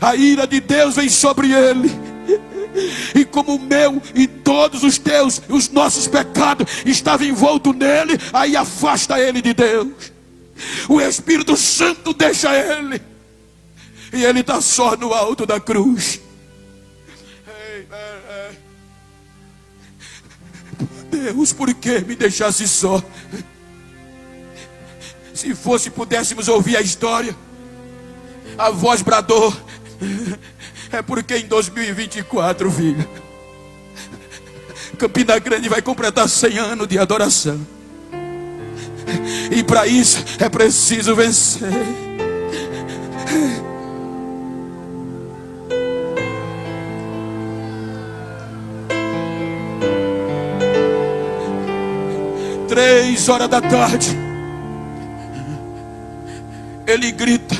A ira de Deus vem sobre Ele. E como o meu e todos os teus, os nossos pecados estavam envoltos nele, aí afasta ele de Deus. O Espírito Santo deixa ele, e ele está só no alto da cruz. Deus, por que me deixasse só? Se fosse, pudéssemos ouvir a história, a voz bradou: é porque em 2024, filho, Campina Grande vai completar 100 anos de adoração. E para isso é preciso vencer. Três horas da tarde, ele grita.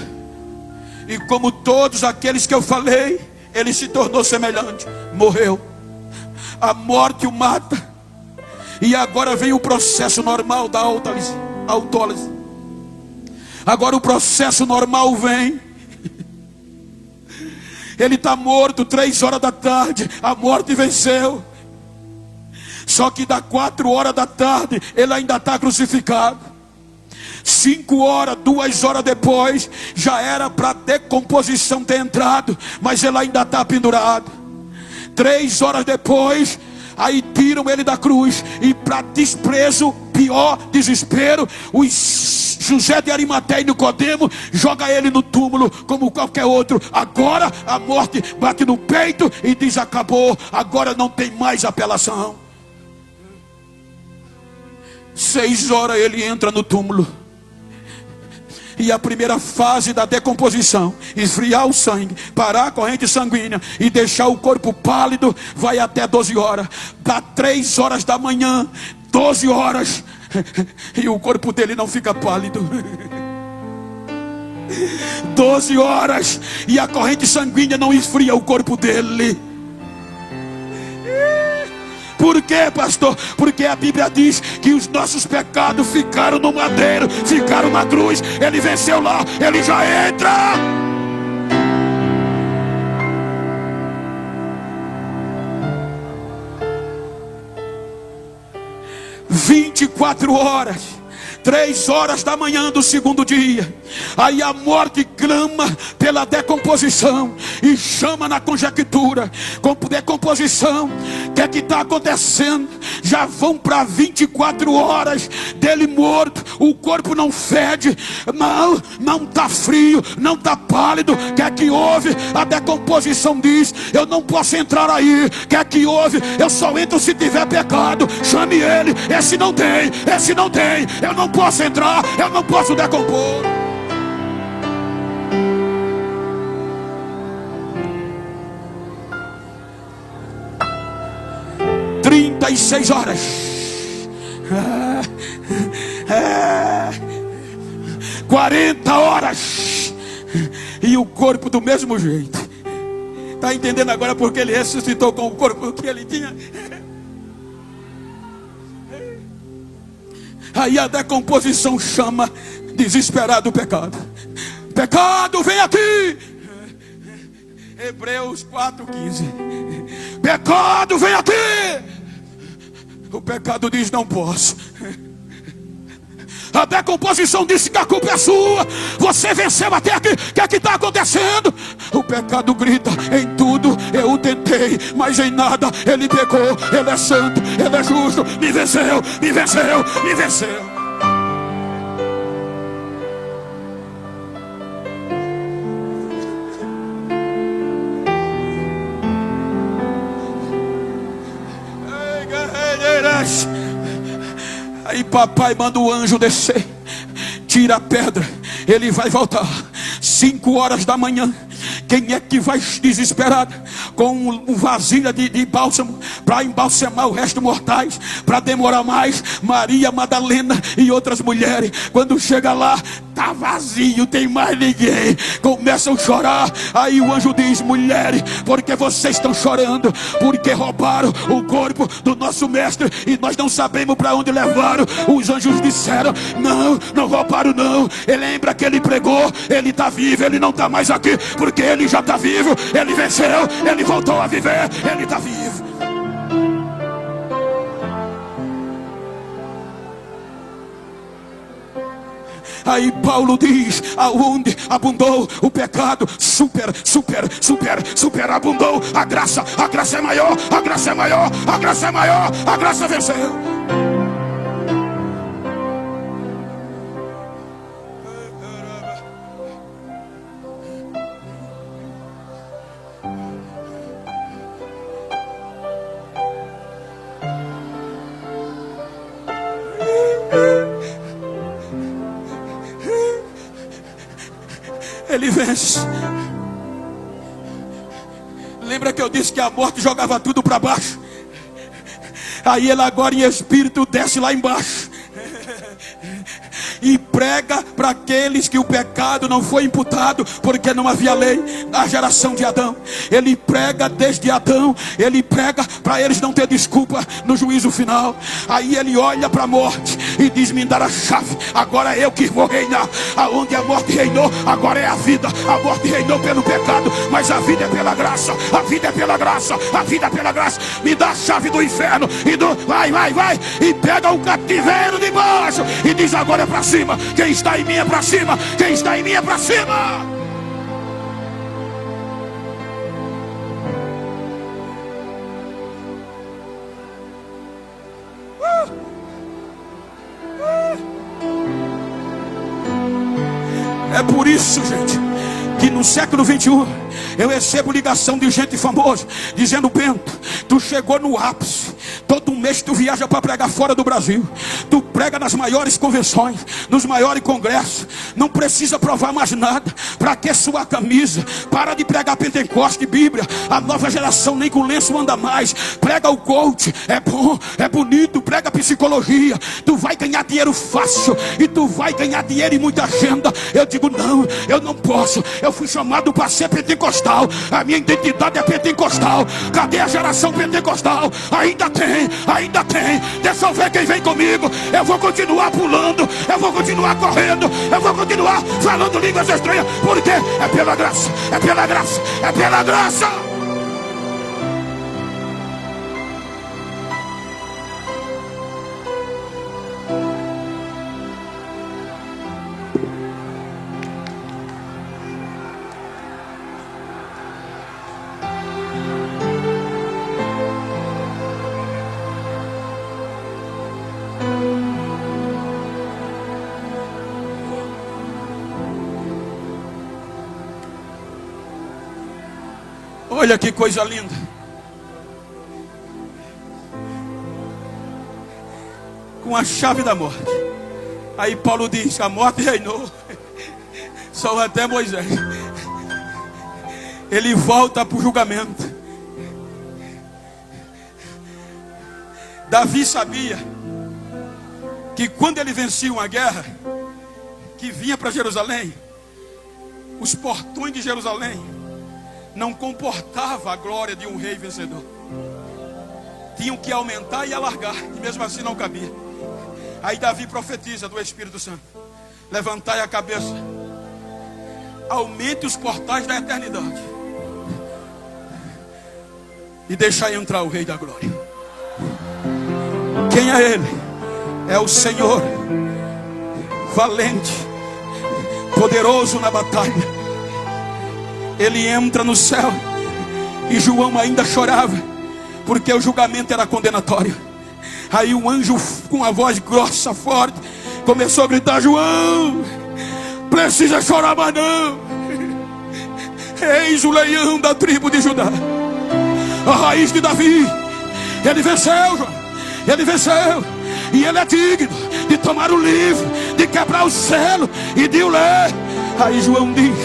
E como todos aqueles que eu falei, ele se tornou semelhante. Morreu. A morte o mata. E agora vem o processo normal da autólise. Agora o processo normal vem. Ele está morto 3 horas da tarde. A morte venceu. Só que dá 4 horas da tarde, ele ainda está crucificado. 5 horas, 2 horas depois, já era para decomposição ter entrado, mas ele ainda está pendurado. 3 horas depois, aí tiram ele da cruz. E para desprezo, pior desespero, José de Arimateia e Nicodemo joga ele no túmulo como qualquer outro. Agora a morte bate no peito e diz: acabou, agora não tem mais apelação. 6 horas ele entra no túmulo. E a primeira fase da decomposição, esfriar o sangue, parar a corrente sanguínea e deixar o corpo pálido, vai até 12 horas. Dá 3 horas da manhã, 12 horas, e o corpo dele não fica pálido. 12 horas, e a corrente sanguínea não esfria o corpo dele. Por quê, pastor? Porque a Bíblia diz que os nossos pecados ficaram no madeiro, ficaram na cruz. Ele venceu lá, ele já entra. "24 horas, 3 horas da manhã do segundo dia, aí a morte clama pela decomposição e chama na conjectura. Com decomposição, o que é que está acontecendo? Já vão para 24 horas dele morto. O corpo não fede, não está frio, não está pálido. O que é que houve? A decomposição diz: eu não posso entrar aí. O que é que houve? Eu só entro se tiver pecado. Chame ele. Esse não tem, esse não tem. Eu não posso entrar, eu não posso decompor. "... 36 horas. 40 horas. E o corpo do mesmo jeito. Está entendendo agora porque ele ressuscitou com o corpo que ele tinha? Aí a decomposição chama desesperado o pecado. Pecado, vem aqui. Hebreus 4:15. Pecado, vem aqui. O pecado diz: não posso. A decomposição disse que a culpa é sua. Você venceu até aqui. O que é que está acontecendo? O pecado grita: em tudo eu tentei, mas em nada ele pecou. Ele é santo, ele é justo. Me venceu, me venceu, me venceu. Aí papai manda o anjo descer, tira a pedra, ele vai voltar. 5 horas da manhã. Quem é que vai desesperado com um vasilha de bálsamo para embalsamar o resto mortais, para demorar mais? Maria Madalena e outras mulheres. Quando chega lá, tá vazio, tem mais ninguém. Começam a chorar. Aí o anjo diz: mulheres, porque vocês estão chorando? Porque roubaram o corpo do nosso mestre e nós não sabemos para onde levaram. Os anjos disseram: não, não roubaram não. Ele lembra que ele pregou, ele está vivo, ele não está mais aqui, porque ele já está vivo, ele venceu, ele voltou a viver, ele está vivo. Aí Paulo diz: aonde abundou o pecado, superabundou a graça. A graça é maior, a graça é maior, a graça é maior, a graça venceu. Ele vence. Lembra que eu disse que a morte jogava tudo para baixo? Aí ele agora em espírito desce lá embaixo e prega para aqueles que o pecado não foi imputado, porque não havia lei na geração de Adão. Ele prega desde Adão, ele prega para eles não ter desculpa no juízo final. Aí ele olha para a morte e diz: me dá a chave, agora é eu que vou reinar. Aonde a morte reinou, agora é a vida. A morte reinou pelo pecado, mas a vida é pela graça. A vida é pela graça, a vida é pela graça. Me dá a chave do inferno e do vai, e pega o cativeiro de baixo e diz: agora é para cima. Quem está em mim é para cima, quem está em mim é para cima. É por isso, gente, que no século 21 eu recebo ligação de gente famosa dizendo: Bento, tu chegou no ápice. Todo mês tu viaja para pregar fora do Brasil. Tu prega nas maiores convenções, nos maiores congressos. Não precisa provar mais nada. Para que sua camisa? Para de pregar Pentecoste e Bíblia. A nova geração nem com lenço anda mais. Prega o coach, é bom, é bonito. Prega psicologia. Tu vai ganhar dinheiro fácil e tu vai ganhar dinheiro e muita agenda. Eu digo: não, eu não posso. Eu fui chamado para ser pentecostal. A minha identidade é pentecostal. Cadê a geração pentecostal? Ainda tem. Deixa eu ver quem vem comigo. Eu vou continuar pulando, eu vou continuar correndo, eu vou continuar falando línguas estranhas, porque é pela graça, é pela graça, é pela graça. Olha que coisa linda. Com a chave da morte. Aí Paulo diz: a morte reinou só até Moisés. Ele volta para o julgamento. Davi sabia que quando ele vencia uma guerra que vinha para Jerusalém, os portões de Jerusalém não comportava a glória de um rei vencedor. Tinham que aumentar e alargar, e mesmo assim não cabia. Aí Davi profetiza do Espírito Santo: levantai a cabeça, aumente os portais da eternidade e deixai entrar o Rei da Glória. Quem é ele? É o Senhor, valente, poderoso na batalha. Ele entra no céu e João ainda chorava, porque o julgamento era condenatório. Aí um anjo com a voz grossa, forte, começou a gritar: João, precisa chorar mais não. Eis o leão da tribo de Judá, a raiz de Davi. Ele venceu, João. Ele venceu. E ele é digno de tomar o livro, de quebrar o selo e de o ler. Aí João diz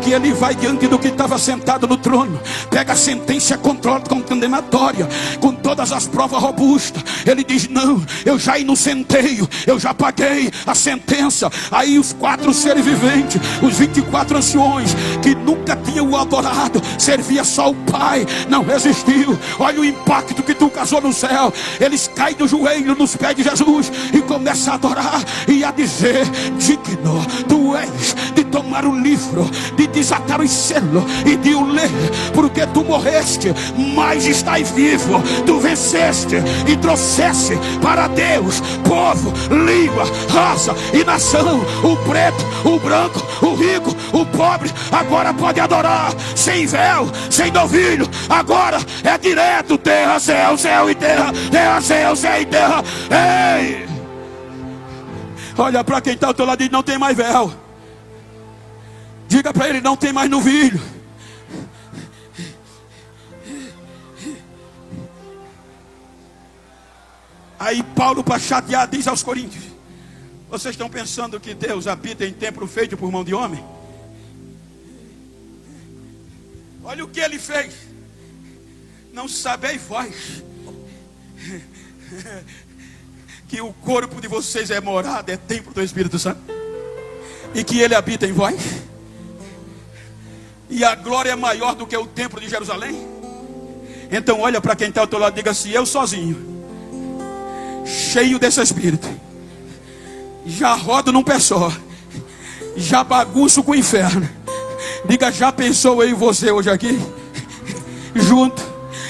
que ele vai diante do que estava sentado no trono, pega a sentença condenatória, com todas as provas robustas. Ele diz: não, eu já inocentei, eu já paguei a sentença. Aí os 4 seres viventes, os 24 anciões, que nunca tinham o adorado, servia só o Pai, não resistiu. Olha o impacto que tu causou no céu. Eles caem do joelho nos pés de Jesus e começam a adorar e a dizer: digno tu és de tomar o livro, de desatar os selos e de o ler, porque tu morreste, mas estás vivo. Tu venceste e trouxeste para Deus povo, língua, raça e nação. O preto, o branco, o rico, o pobre, agora pode adorar sem véu, sem novilho. Agora é direto: terra, céu, céu e terra, terra, céu, céu e terra. Ei! Olha para quem está ao teu lado e diz: não tem mais véu. Diga para ele: não tem mais novilho. Aí Paulo, para chatear, diz aos coríntios: vocês estão pensando que Deus habita em templo feito por mão de homem? Olha o que ele fez. Não sabeis vós que o corpo de vocês é morada, é templo do Espírito Santo? e que Ele habita em vós, e a glória é maior do que o templo de Jerusalém. Então olha para quem está ao teu lado e diga assim: eu sozinho, cheio desse Espírito, já rodo num pé só, já bagunço com o inferno. Diga: já pensou eu e você hoje aqui, junto,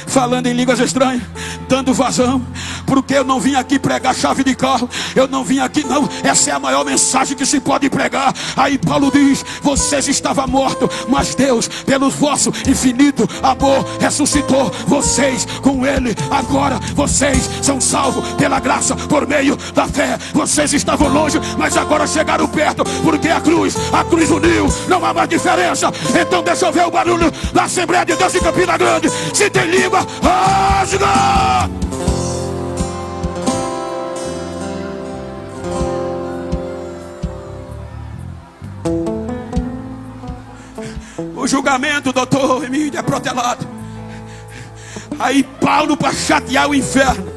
falando em línguas estranhas, dando vazão? Porque eu não vim aqui pregar chave de carro, eu não vim aqui não, essa é a maior mensagem que se pode pregar. Aí Paulo diz: vocês estavam mortos, mas Deus, pelo vosso infinito amor, ressuscitou vocês com Ele. Agora vocês são salvos pela graça, por meio da fé. Vocês estavam longe, mas agora chegaram perto, porque a cruz uniu, não há mais diferença. Então deixa eu ver o barulho da Assembleia de Deus em Campina Grande. Se tem língua, rasga! O julgamento, doutor Emílio, é protelado. Aí Paulo, para chatear o inferno,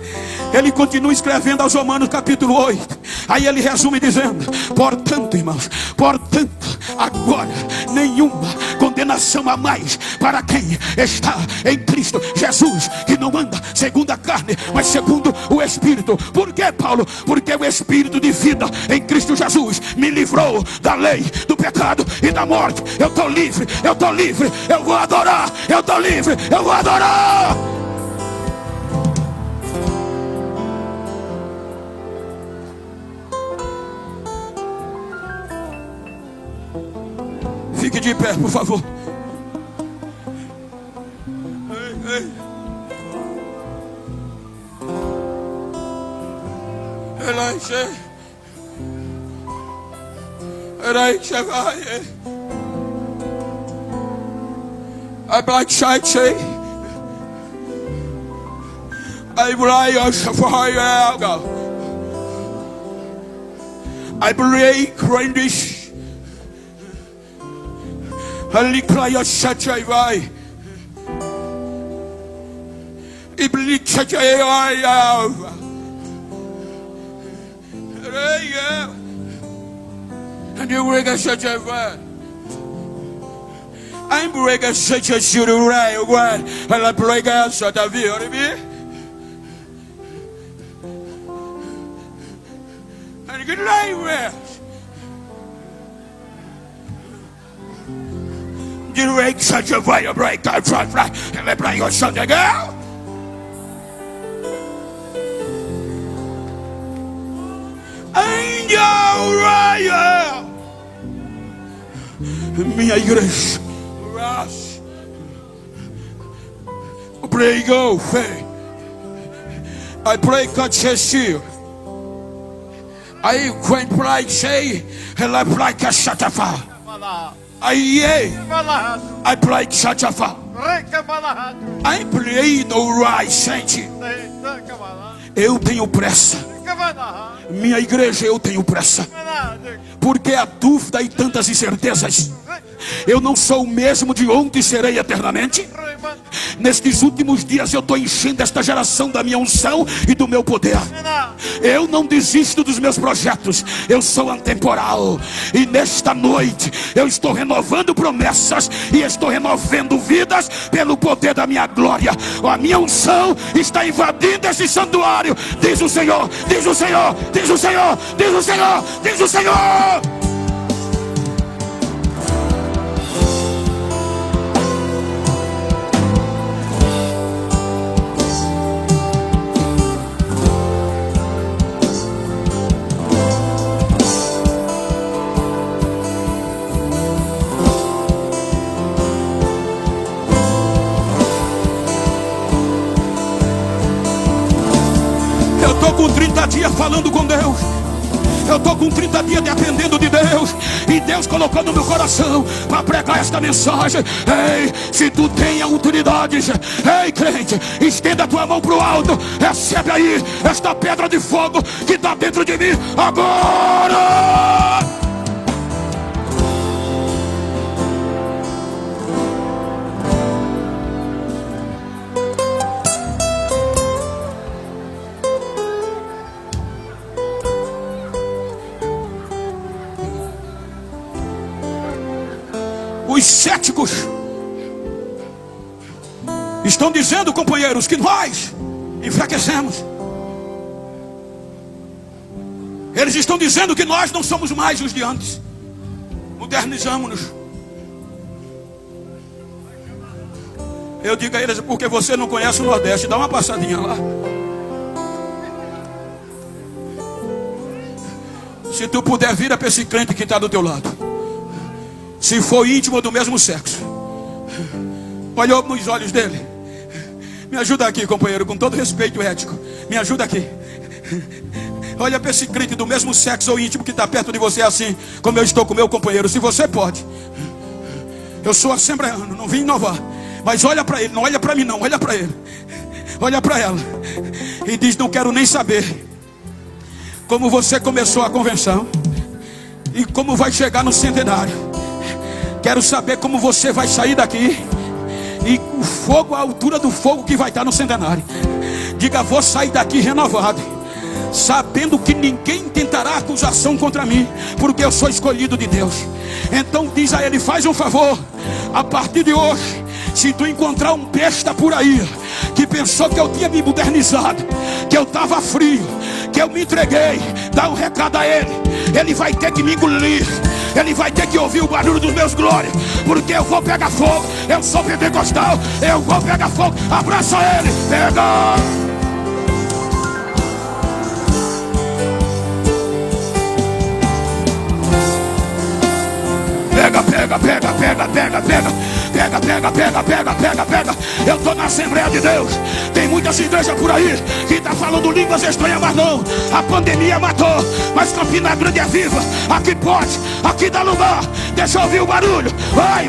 ele continua escrevendo aos Romanos capítulo 8. Aí ele resume dizendo: portanto, irmãos, agora nenhuma condenação há mais para quem está em Cristo Jesus, que não anda segundo a carne, mas segundo o Espírito. Por que, Paulo? Porque o Espírito de vida em Cristo Jesus me livrou da lei, do pecado e da morte. Eu estou livre, eu vou adorar. Eu estou livre, eu vou adorar. Fique de pé, por favor. Ei. Ali praia chacha vai. Ibli chacha vai. And you break chacha vai. I'm breaking chacha shuru right one. And I break chacha vai. And get right. You break such a way, break that right, and let bring your son again. Angel Raya, minha igreja, ras, pray go, faith. I pray God says you. I went pray say, and I pray God shut up. I pray Chachafa. I pray no right sente. Eu tenho pressa. Minha igreja, eu tenho pressa. Porque a dúvida e tantas incertezas. Eu não sou o mesmo de ontem, serei eternamente. Nestes últimos dias eu estou enchendo esta geração da minha unção e do meu poder. Eu não desisto dos meus projetos. Eu sou antemporal. E nesta noite eu estou renovando promessas e estou renovando vidas pelo poder da minha glória. A minha unção está invadindo este santuário. Diz o Senhor, diz o Senhor, diz o Senhor, diz o Senhor, diz o Senhor. Com 30 dias falando com Deus. Eu estou com 30 dias dependendo de Deus. E Deus colocou no meu coração para pregar esta mensagem. Ei, se tu tem autoridades, ei crente, estenda a tua mão para o alto. Recebe aí esta pedra de fogo que está dentro de mim agora. Os céticos estão dizendo, companheiros, que nós enfraquecemos. Eles estão dizendo que nós não somos mais os de antes. Modernizamos-nos. Eu digo a eles, porque você não conhece o Nordeste, dá uma passadinha lá. Se tu puder, vira para esse crente que está do teu lado. Se for íntimo do mesmo sexo, olha nos olhos dele. Me ajuda aqui, companheiro, com todo respeito ético. Me ajuda aqui. Olha para esse crente do mesmo sexo ou íntimo que está perto de você, assim como eu estou com meu companheiro. Se você pode. Eu sou assembleano, não vim inovar. Mas olha para ele, não olha para mim não, olha para ele. Olha para ela. E diz, não quero nem saber como você começou a convenção e como vai chegar no centenário. Quero saber como você vai sair daqui e o fogo, a altura do fogo que vai estar no centenário. Diga, vou sair daqui renovado, sabendo que ninguém tentará acusação contra mim, porque eu sou escolhido de Deus. Então diz a ele, faz um favor, a partir de hoje, se tu encontrar um besta por aí que pensou que eu tinha me modernizado, que eu estava frio, que eu me entreguei, dá um recado a ele. Ele vai ter que me engolir, ele vai ter que ouvir o barulho dos meus glórias, porque eu vou pegar fogo. Eu sou pentecostal, eu vou pegar fogo. Abraça ele, pega. Pega. Eu estou na Assembleia de Deus. Tem muitas igrejas por aí que está falando línguas estranhas, mas não. A pandemia matou, mas Campina Grande é viva. Aqui pode, aqui dá lugar. Deixa eu ouvir o barulho. Vai.